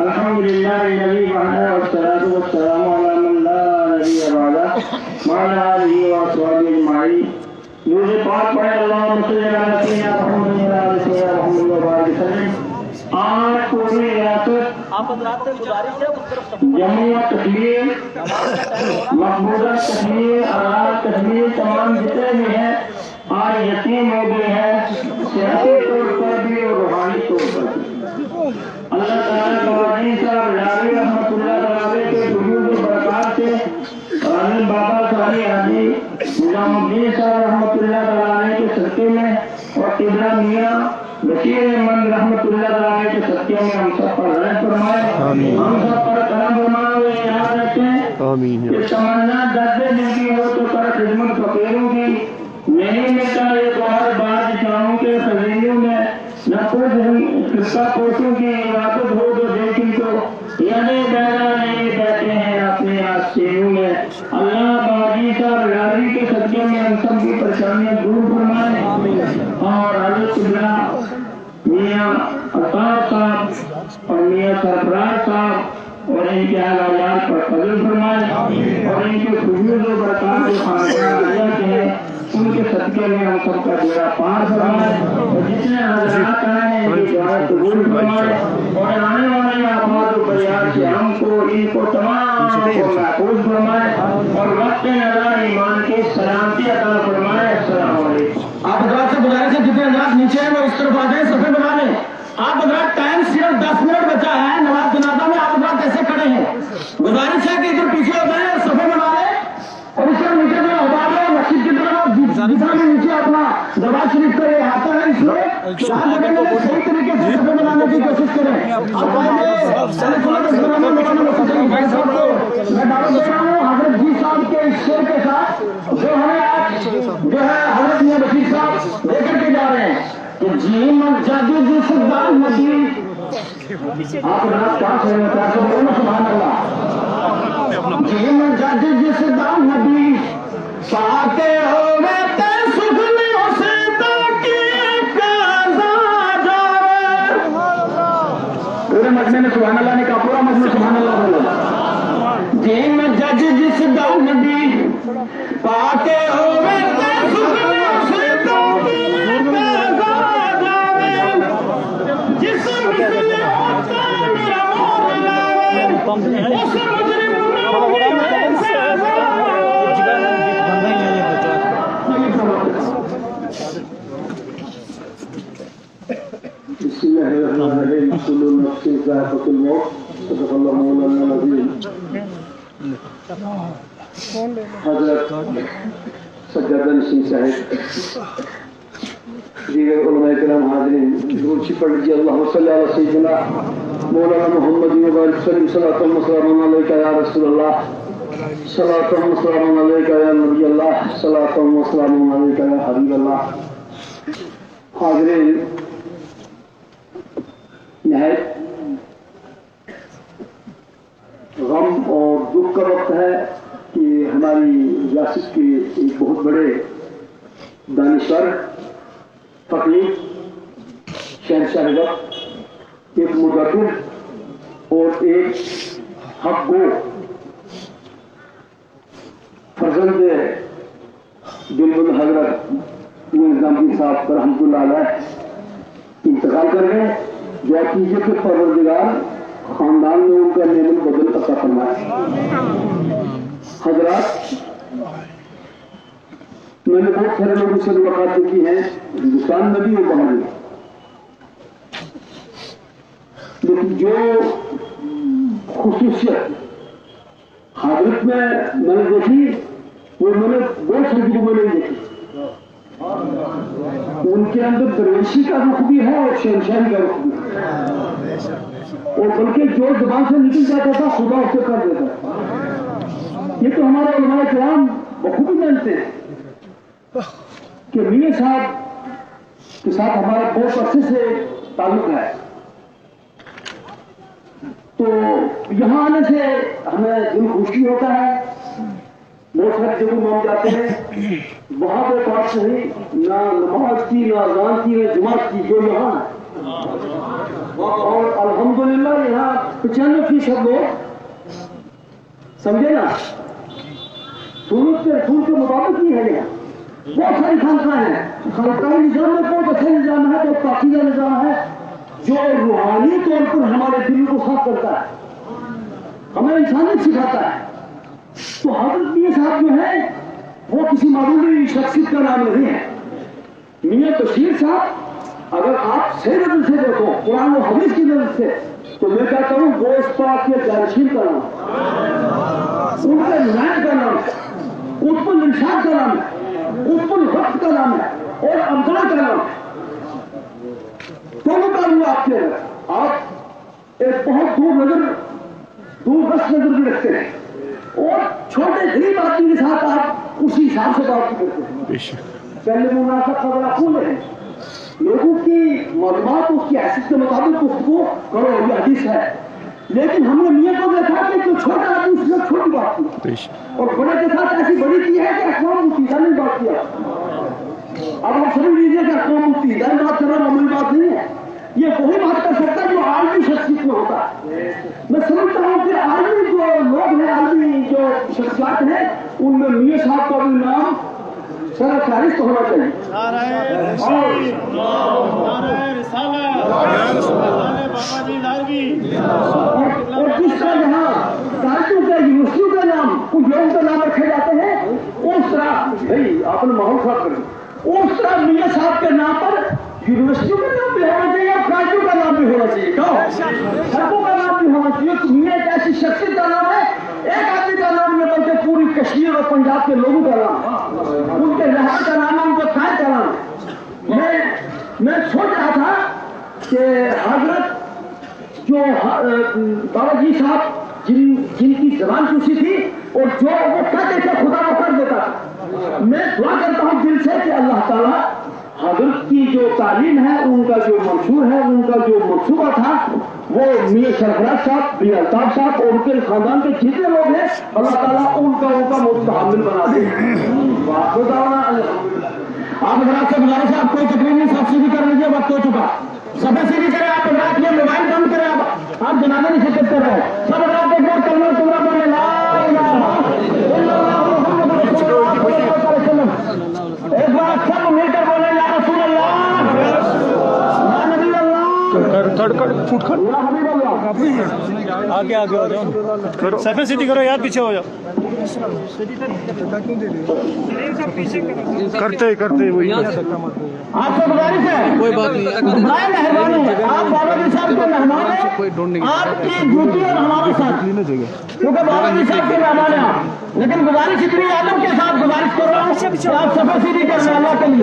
الحمد للہ الذی وحدہ والصلاۃ والسلام علی من لا نبی بعدہ وعلی آلہ وصحبہ اجمعین۔ درود پاک پڑھے اللہم صلی علی سیدنا محمد وعلی آل سیدنا محمد وبارک وسلم۔ آج پوری ریاست جموں و کشمیر، مقبوضہ کشمیر، آزاد کشمیر تمام جتنے بھی ہیں آج یتیم ہو گئے ہیں، سیاسی طور پر بھی اور روحانی طور پر بھی۔ اللہ تعالیٰ قوانین صاحب لاوی رحمۃ اللہ علیہ کے وجود و برکات سے غازی بابا صالح حاجی نظام الدین صاحب رحمۃ اللہ علیہ کے صدقے میں اور قبلہ میاں بشیر احمد رحمۃ اللہ علیہ کے صدقے میں ہم سب پر رحم فرمائے، ہم سب پر کرم فرمائے۔ یاد رکھیں کہ تمنا درد دل کی ہو تو کر خدمت فقیروں کی، نہیں ملتا یہ بہت بات شاموں کے خزینوں میں، نہ خود خطہ پوشوں کی عبادت ہو تو دیکھی تو یعنی بینا نہیں بیٹھے ہیں اپنے آستینوں میں۔ اللہ باجی صاحب لاوی کے صدقے میں ہم سب کی پریشانیاں دور فرمائے اور حضرت قبلہ میاں الطاف صاحب اور میاں سرفراز صاحب اور ان کے حالات پر فضل فرمائے اور ان کے فضول و برکات جو خانقاہ عالیہ کے ہیں ان کے صدقے میں ہم سب کا بیڑا پار فرمائے اور جتنے حضرات آئے ہیں ان کی دعا قبول فرمائے اور آنے والے آباد و بیات سے ہم کو ان کو تمام کو محفوظ فرمائے اور وقت نظر ایمان کی سلامتی عطا فرمائے۔ السلام علیکم۔ آپ حضرات سے گزارش ہے جتنے حضرات نیچے ہیں وہ اس طرف آ جائیں، صفحے بنا لیں۔ آپ حضرات ٹائم صرف 10 منٹ بچا ہے، نماز جنازہ میں آپ حضرات ایسے کھڑے ہیں، گزارش ہے کہ ادھر پیچھے ہو جائیں اور صفحے بنا لیں اور اس طرح نیچے جو احباب ہے مسجد کی طرف جتنا بھی نیچے اپنا دربار شریف کا یہ آتا ہے اس میں جہاں جگہ میں صحیح طریقے سے صفحے بنانے کی کوشش کریں۔ آپ آئیے میں دعوت دے رہا ہوں حضرت جی صاحب کے اس شعر کے ساتھ جو ہمیں آج جو ہے حضرت میاں بشیر صاحب لے کر کے جا رہے ہیں کہ جی من جد جس دان ندی آپ رات کہاں سے سبحان اللہ جی من جد جس دان ندی پاتے ہوئے تے سکھنے سے تاکہ پیازا جاوے۔ پورے مجمع میں سبحان اللہ نے کہا، پورا مجمع سبحان اللہ بولا۔ جی میں جج جس دان ندی پاتے ہوئے تے سکھنے سے تاکہ پیازا جاوے، جس مثل ہوتا میرا مولا اس مجرم بسم اللہ الرحمن الرحیم۔ کل نفس ذائقۃ الموت، صدق اللہ مولانا العظیم۔ حضرت سجادہ نشین صاحب، دیگر علماء کرام حاضرین، درود پڑھ لیجیے۔ اللہم صلی علی سیدنا مولانا محمد وبارک وسلم۔ صلاۃ و سلام علیک یا رسول اللہ، صلاۃ و سلام علیک یا نبی اللہ، صلاۃ و سلام علیک یا حبیب اللہ۔ حاضرین، نہایت غم اور دکھ کا وقت ہے کہ ہماری ریاست کے ایک بہت بڑے دانشور، فقیر، شہنشاہ وقت، ایک مدبر اور ایک حق گو فرزند دلبند حضرت ये निजामुद्दीन साहब रहमतुल्लाह अलैह इंतकाल कर गए। दुआ कीजिए कि परवरदिगार खानदान में उनका नेमत बदल अता फरमाए। हजरात, मैंने बहुत सारे लोगों से मुलाकातें की हैं हिंदुस्तान में भी और बाहर भी, लेकिन जो खुसूसियत हाजरत में मैंने देखी वो मैंने बहुत सारी लोगों में नहीं देखी। उनके अंदर दरवेशी का रुख भी है और शहनशाही का रुख भी है, और बल्कि जो जुबान से निकल जाता था खुदा उससे कर देता। ये तो हमारे उलमा किराम बखूबी जानते हैं कि मियां साहब के साथ हमारा बहुत अच्छे से ताल्लुक है। तो यहाँ आने से हमें दिल खुशी होता है। बहुत सारी जगह में हम जाते हैं, वहां पे बात नहीं, ना नमाज की, ना अज़ान की, ना जुमात की, जो यहाँ है। और अल्हम्दुलिल्लाह यहाँ 95% लोग समझे ना, सुन्नत के रसूल के मुताबिक ही है। यहाँ बहुत सारी खानकाएं हैं। खानकाई निजाम में बहुत अच्छा निजाम है, बहुत पाकीज़ा निजाम है, जो रूहानी तौर पर हमारे दिल को साफ करता है, हमें इंसानियत सिखाता है। तो हजरत मियां साहब जो है वो किसी मामूली शख्सियत का नाम नहीं है। मियां बशीर साहब अगर आप सही नजर से देखो कुरान और हदीस की नजर से, तो मैं कहता हूँ गोश्त पाक के जानशीन का नाम, उनके नुमाइंद का नाम, उत्पल इंशाद का नाम है, उत्पल वक्त का नाम है, और अब्दुल्ला का नाम है। दोनों काम हुआ आपके अंदर। आप एक बहुत दूर रस नजर भी रखते हैं, और छोटे गरीब आदमी के साथ आप उसी हिसाब से बात करते हैं। पहले मुनाफा का बड़ा खून है, लोगों की मालूमात उसकी हैसियत के मुताबिक उसको करो, ये हदीस है। लेकिन हमने मियां को देखा कि जो छोटा आदमी उसने छोटी बात की, और बड़े के साथ ऐसी बड़ी की है कि अक़वाम मुत्तहिदा ने बात किया। अब आप समझ लीजिए कि अक़वाम मुत्तहिदा ने बात करना मामूली बात नहीं है। ये वही बात कर सकता है जो आलमी शख्सियत में होता है। मैं समझता हूँ कि आलमी जो लोग हैं, आलमी जो शख्सियत हैं, उनमें मियां साहब का भी नाम सर फहरिस्त होना चाहिए। और जिस तरह यहाँ कॉलेजों के यूनिवर्सिटियों का नाम कुछ लोगों का नाम रखे जाते हैं, उस तरह भाई आपने माहौल खराब कर दिया, उस तरह मियां साहब के नाम पर यूनिवर्सिटियों का नाम भी होना चाहिए और कॉलेजों का नाम भी होना चाहिए, सड़कों का नाम भी होना चाहिए। तो मियां एक ऐसी शख्सियत का नाम है, एक आदमी का नाम नहीं बल्कि पूरी कश्मीर और पंजाब के लोगों का नाम, उनके रहने का नाम है, उनके खाए का नाम है। मैं सोच रहा था कि हजरत जो बाबा जी साहब जिनकी जबान खुशी थी और जो वो कहते थे खुदा वो कर देता था, मैं दुआ करता हूँ दिल से कि अल्लाह ताला हजरत की जो तालीम है, उनका जो मंशूर है, उनका जो मनसूबा था, वो मियां सरफराज साहब, मियां अल्ताफ साहब और उनके खानदान के जितने लोग हैं, अल्लाह ताला उनका मुस्तहमिल बना दे। आप हजरात से गुजारिश है, आप कोई तकलीफ नहीं, सब सीधी कर लीजिए, वक्त हो चुका। सब सीधी करें, आप हजरात ये मोबाइल बंद करें, आप जनाजे नहीं शिरकत कर रहे हो। सब हजरात एक बार कलमा तुमरा बोले ला इलाहा इल्लल्लाह मुहम्मद रसूलुल्लाह, एक बार सब मिलकर बोले या रसूल अल्लाह, या नबी अल्लाह, आगे आगे हो जाओ, सफे सीधी करो यार, पीछे हो जाओ। करते वही आपसे गुजारिश है, कोई बात नहीं, मेहरबानी है, आप बाबा जी साहब के मेहमान हैं, आपकी ड्यूटी और हमारे साथ, क्योंकि बाबा जी साहब के मेहमान हैं आप। लेकिन गुजारिश इतनी आदम के साथ गुजारिश कर रहा हूँ कि आप सफा सीधी कर रहे हैं अल्लाह के लिए,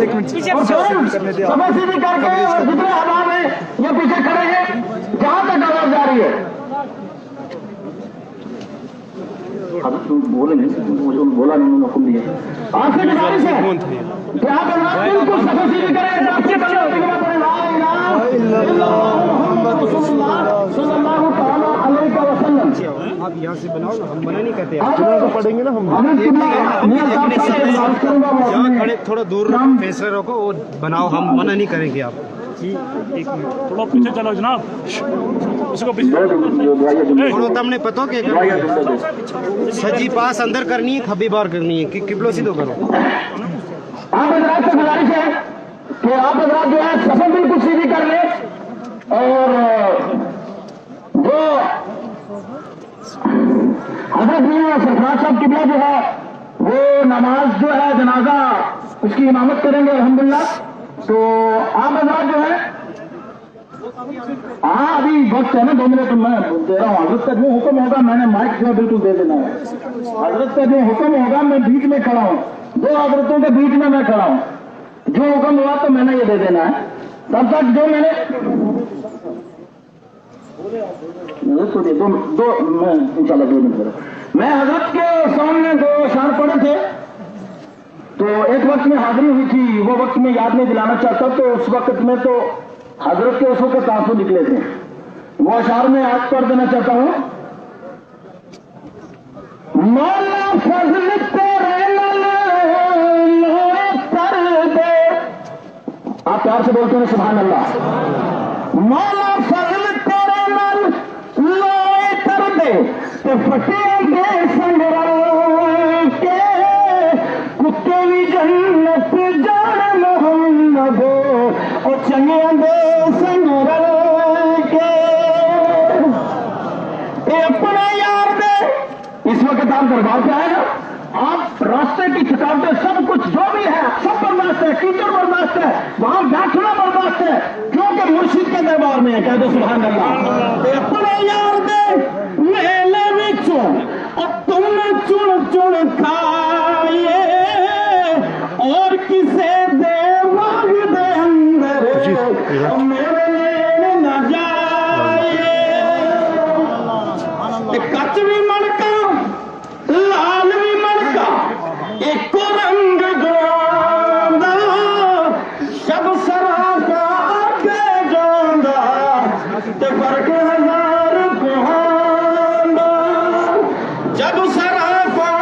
और सफा सीधी करके और जितने अहबाब हैं ये पीछे खड़े हैं, जहाँ तक आवाज जा रही है बोले नहीं, बोला नहीं, उन्होंने हुक्म दिया। आपसे गुजारिश है कि आप बिल्कुल सफा सीधी करें, आपसे आप यहाँ से बनाओ ना, हम मना नहीं करते, आप पढ़ेंगे ना, हम यहाँ खड़े थोड़ा दूर फैसला रखो और बनाओ, हम मना नहीं करेंगे। आप एक मिनट थोड़ा पीछे चलो जनाब, उसको पीछे थोड़ा तमने पता के सजी पास अंदर करनी है, खब्बी बार करनी है कि किबलो सीधो करो। آپ حضرات سے گزارش ہے کہ آپ حضرات جو ہے سفر بالکل سیدھی کر لیں اور جو حضرت میاں سرفراز صاحب قبلہ جو ہے وہ نماز جو ہے جنازہ اس کی امامت کریں گے الحمدللہ. تو آپ حضرات جو ہے ہاں ابھی وقت ہے نا 2 منٹ میں دے رہا ہوں. حضرت کا جو حکم ہوگا میں نے مائک جو ہے بالکل دے دینا ہے. حضرت کا جو حکم ہوگا میں بیچ میں کھڑا ہوں, 2 حضرتوں کے بیچ میں کھڑا ہوں. جو حکم ہوا تو میں نے یہ دے دینا ہے. تب تک جو میں نے انشاءاللہ 2 منٹ میں حضرت کے سامنے 2 اشعار پڑھے تھے تو ایک وقت میں حاضری ہوئی تھی, وہ وقت میں یاد نہیں دلانا چاہتا. تو اس وقت میں تو حضرت کے اس وقت آنسو نکلے تھے. وہ اشعار میں آج پڑھ دینا چاہتا ہوں. مولا فضل تیرے لوے کر دے, آپ پیار سے بولتے ہیں سبحان اللہ. مولا فضل تیرے لوے کر دے تو فٹے گے سنگرل کے کتے بھی جنت جان محمد اور چنگے دے سنگرل کے. اپنے یار دے اس وقت آپ دربار پہ آئے نا, آپ راستے کی تھکاوٹیں سب کچھ جو بھی ہے سب برداشت ہے, کیچڑ برداشت ہے, وہاں بیٹھنا برداشت ہے, کیونکہ مرشد کے دربار میں ہے. کہہ دو سبحان اللہ. اپنے یار دے میلے بچوں اور تم چن چن کھائیے اور کسے دے باغ دے اندر میرے لیے نہ جائیے. کچ بھی مڑکا لال بھی مڑکا ایک رنگ جانا شب سرا کا کے جانا تے فرق ہزار کوہانا. جب سرا کا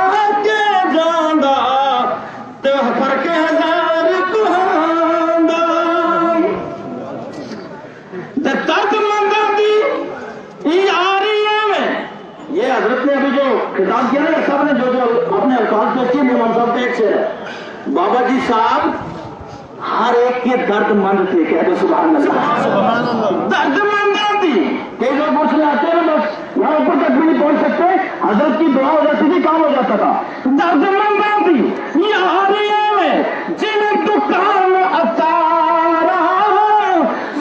کے جانا تے فرق ہزار کوہانا. تے درد منگا دی یاریاں میں یہ حضرت نے ابھی جو خطاب کیا نا سب نے جو اپنے الفاظ پیش کیے مولانا صاحب ایک سے بابا جی صاحب ہر ایک کے درد مند تھے. کہہ دو سبحان اللہ. درد مند تھی. کئی لوگ پوچھنے آتے ہیں بس یہاں اوپر تک بھی نہیں پہنچ سکتے, حضرت کی دعا ہو جاتی تھی کام ہو جاتا تھا. درد مند تھی یاریاں میں جن دکان اتارا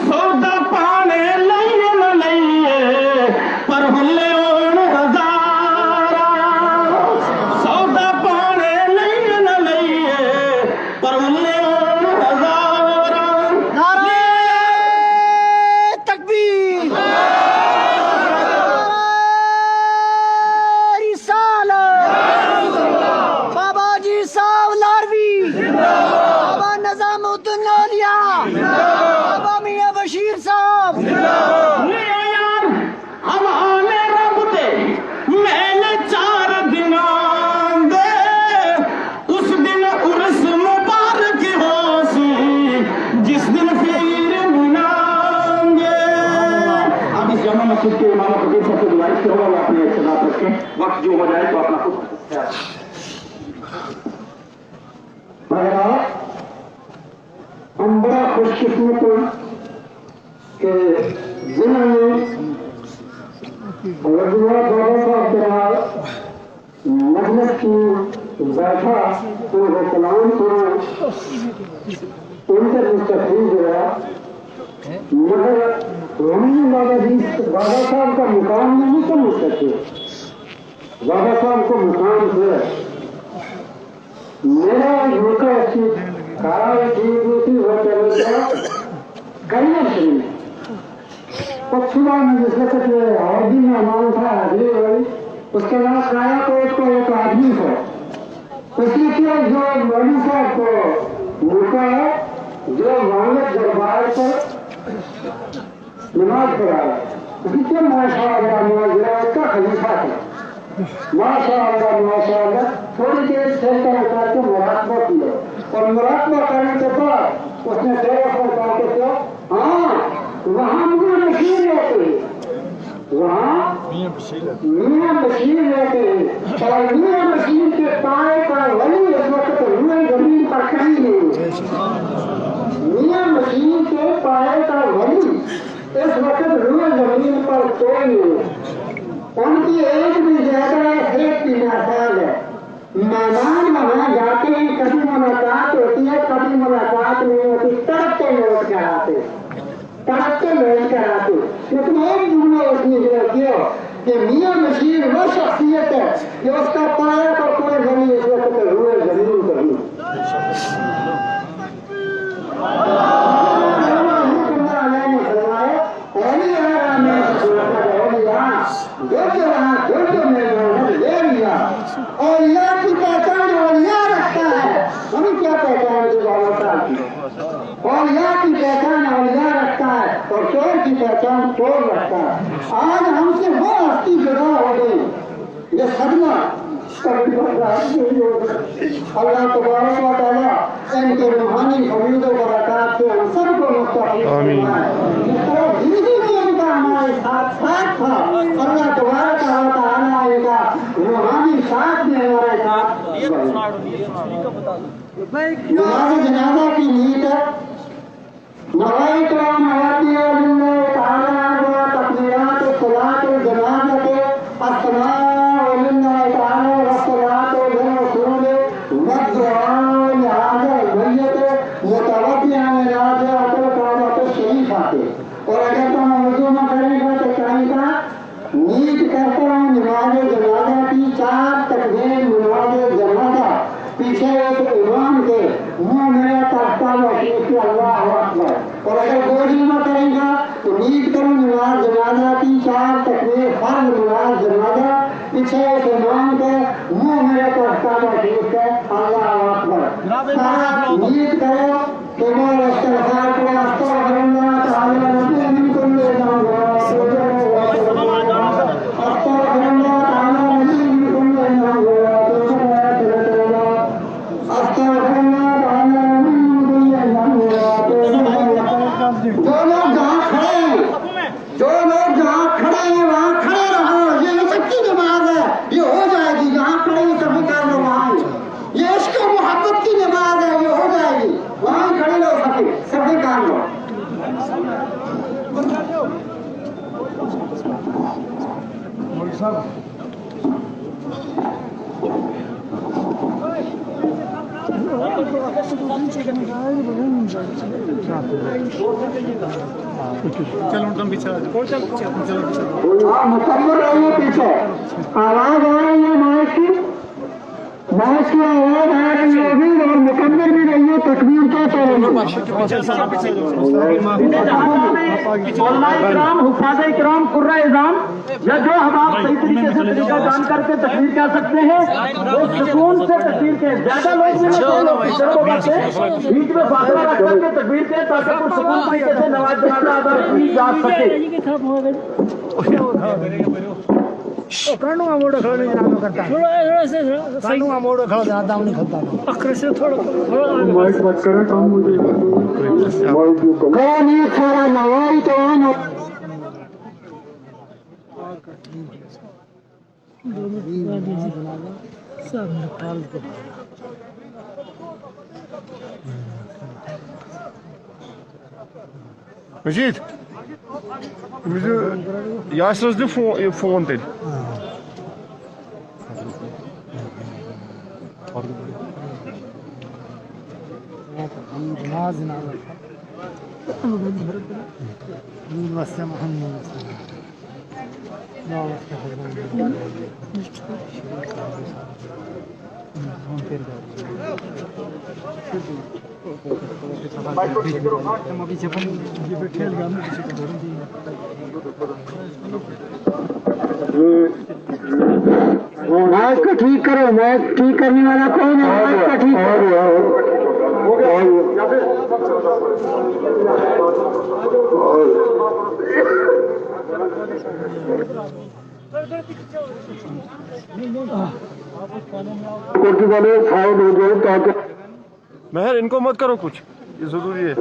سودا پانے لئیے نہ لئیے پر ہلے کے امام خطیب صاحب سے گزارش کروں گا وہ اپنے اقتدار رکھیں, وقت جو ہو جائے تو اپنا خود. ہم بڑا خوش قسمت ہیں کہ ضلع میں بابا صاحب کے مجلس کی بیٹھا تو کلام کو ان سے مستقبل جو ہے مگر بابا جی بابا صاحب کا مقام نہیں سمجھ سکتے. بابا صاحب کو مقام ہے میرا موقع اچھی کارا ٹھیک ہوتی وہ چلے گا کئی اور صبح میں جس وقت عہدی مہمان تھا حاضری والی اس کے بعد کایا کوٹ کو ایک آدمی تھا. اسی کے جو مولوی صاحب کو موقع ہے جو والد دربار پر نماز پڑھایا اسی کے ماشاء اللہ نواز کا خلیفہ تھا. ماشاء اللہ تھوڑی دیر سیلتا کر کے مراقبہ کیا اور مراقبہ کرنے کے بعد اس نے ڈیرا پر کہا کہ کیا ہاں وہاں میاں بشیر رہتے ہیں, وہاں میاں بشیر رہتے ہیں اور میاں بشیر کے پائے کا ولی اس وقت روئے زمین پر کہیں نہیں. मियां मशीन के पाए का वली इस वक्त रूए जमीन पर कोई नहीं। उनकी एज भी ज्यादा सेहत की नासाज है। मेहमान वहां जाते हैं, कभी मुलाकात होती है, कभी मुलाकात नहीं होती, तड़पते लौट कर आते, तड़पते लौट कर आते। लेकिन एक जुमला उसने जो किया कि मियां मशीन वो शख्सियत है कि उसका पाया का कोई वली इस वक्त रूए जमीन पर नहीं। और यहाँ की पहचान और यहाँ रखता है, हमें क्या पहचान की और यहाँ की पहचान और यहाँ रखता है और चोर की पहचान चोर रखता है। आज हमसे वो हस्ती जुदा हो गई, ये सदमा अल्लाह तबारक व तआला इनके रूहानी फमीद व बरकत से हम सबको मुस्तफीद फरमाए। जिस तरह जिंदगी में इनका हमारे साथ साथ था, अल्लाह तबारक व तआला इनका रूहानी साथ में हमारे साथ जनाजा की नीयत है। नवाई कराम हयाती अल्लाह तआला व तकबीरात सलात जनाजा के अस्सलाम और अगर तुम वजू न करेगा तो कहेगा नीत करता हूँ नमाज जनाजा की 4 तकबीर नमाज जनाजा पीछे एक इमाम के मुंह में तख्ता वशीफ के अल्लाह अकबर। और अगर गोली न करेगा तो नीत करो नमाज जनाजा की 4 तकबीर फर्ज नमाज जनाजा पीछे एक इमाम के मुंह में तख्ता वशीफ के अल्लाह अकबर। सारा नीत करो कि वो इस्तिग़फ़ार करो, अस्तग़फिरुल्लाह तआला चलो उनका पीछे मुकम्मल रहिए पीछे। आवाज आ रही है माइक की आवाज आ रही है अभी और मुकम्मल भी रहिए तकबीर के हुफ़ाज़ इकराम कुर्रा इज़ाम या जो हम आप सही तरीके से तरीका जान करके तकबीर कह सकते हैं वो सुकून से तकबीर के। ज्यादा लोग बीच में फासला रख करके तकबीर के ताकि कुछ सुकून तरीके से नमाज जनाजा अदा की जा सके। कानूआ मोड़ खड़ा नहीं जाना करता, थोड़ा से कानूआ मोड़ खड़ा ज्यादा नहीं खाता, अक्र से थोड़ा माइक मत करें काम मुझे कौन ये सारा नवाई तो हम सब निकाल के Mecid, yaşsızdı fon değil. Mic को ठीक करो, माइक ठीक करने वाला कौन है? माइक को ठीक वाले साउंड हो जाए ताकि मेहर इनको मत करो कुछ, ये जरूरी है।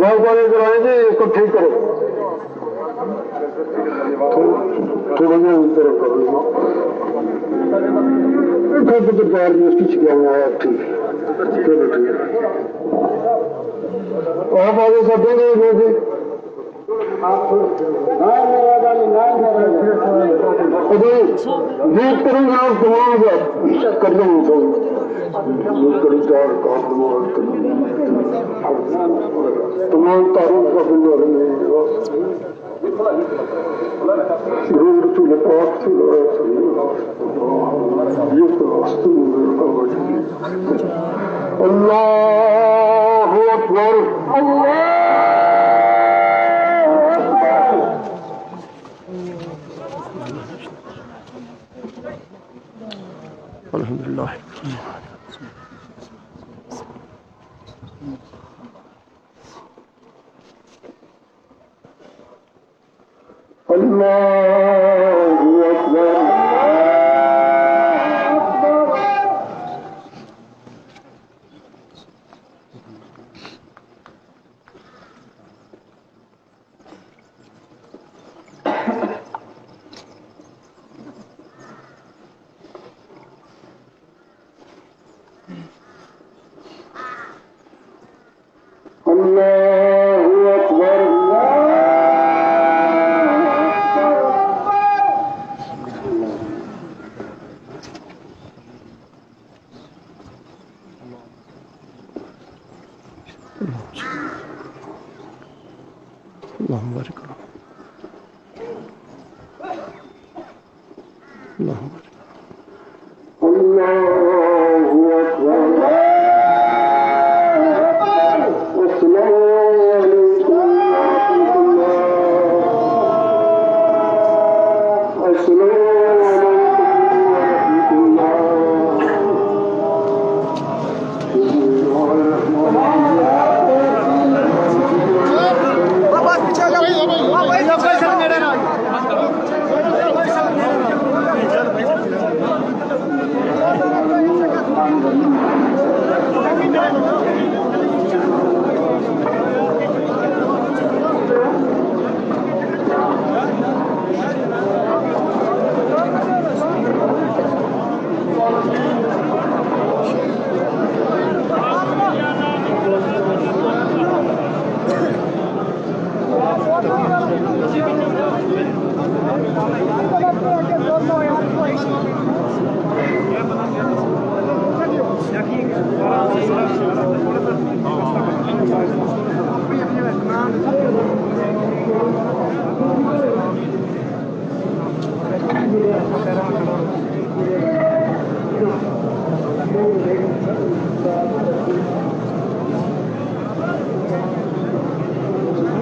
नौ वाले कराएंगे, इसको ठीक करो, थोड़ा सा ऊपर करो, उसकी छिपा हुआ है, ठीक है, चलो ठीक है। आप आगे कर देंगे मुझे, वेट करूंगा आप तमाम कर लेंगे, तमाम तारों का बिल रोड चूल्हे पाक ये तो अल्लाह अकबर, अल्हम्दुलिल्लाह। अल्लाहु अकबर, अल्लाहु अकबर, अल्लाहु अकबर,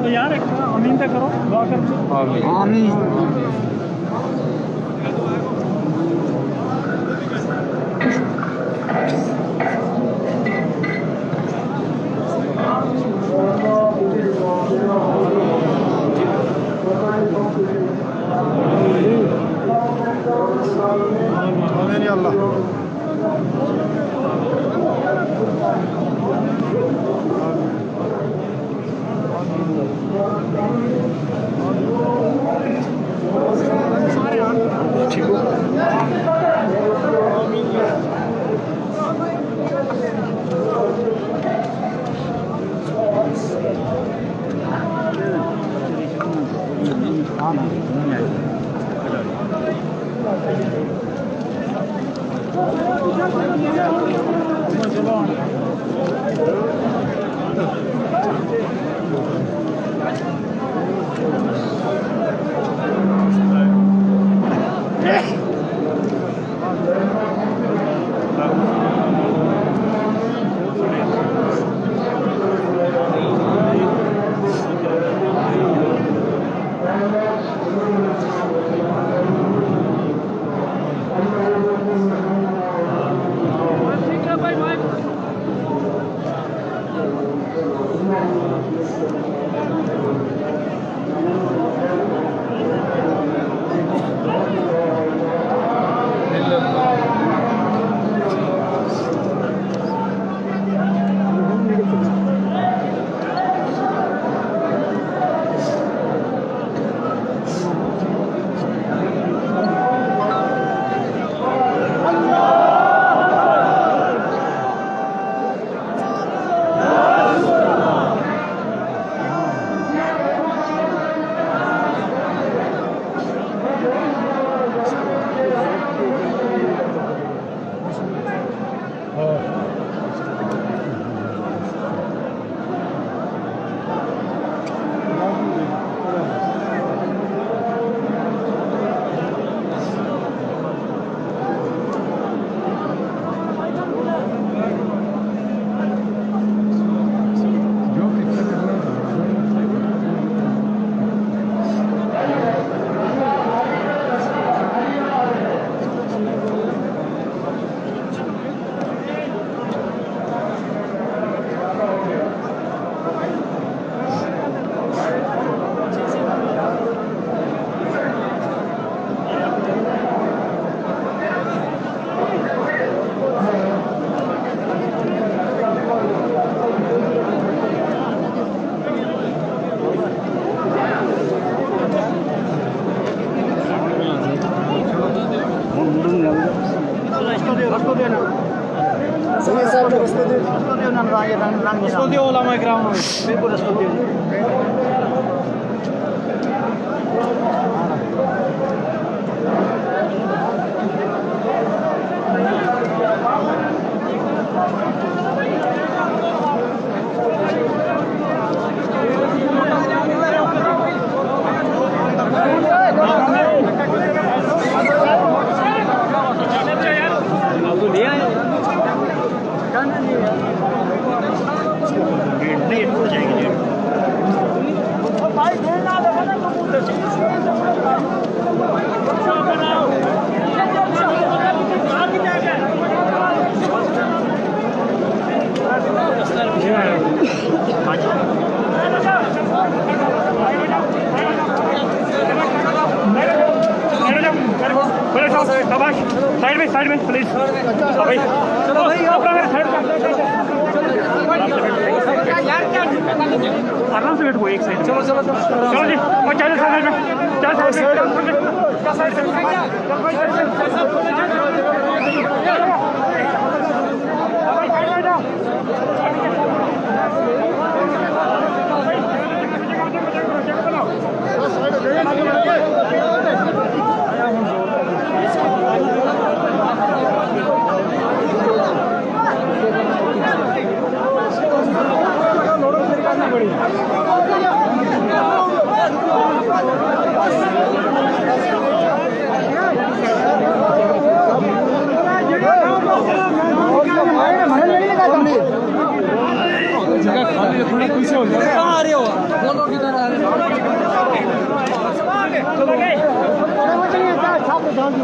यार अमीन तक करो, दुआ कर। आमीन। उसको देना उसको दियो ओलामा इकराम बिल्कुल उसको दियो साइड में प्लीज चलो भाई आराम से बैठो एक साइड चलो चलो चलो जी और चार साइड में Not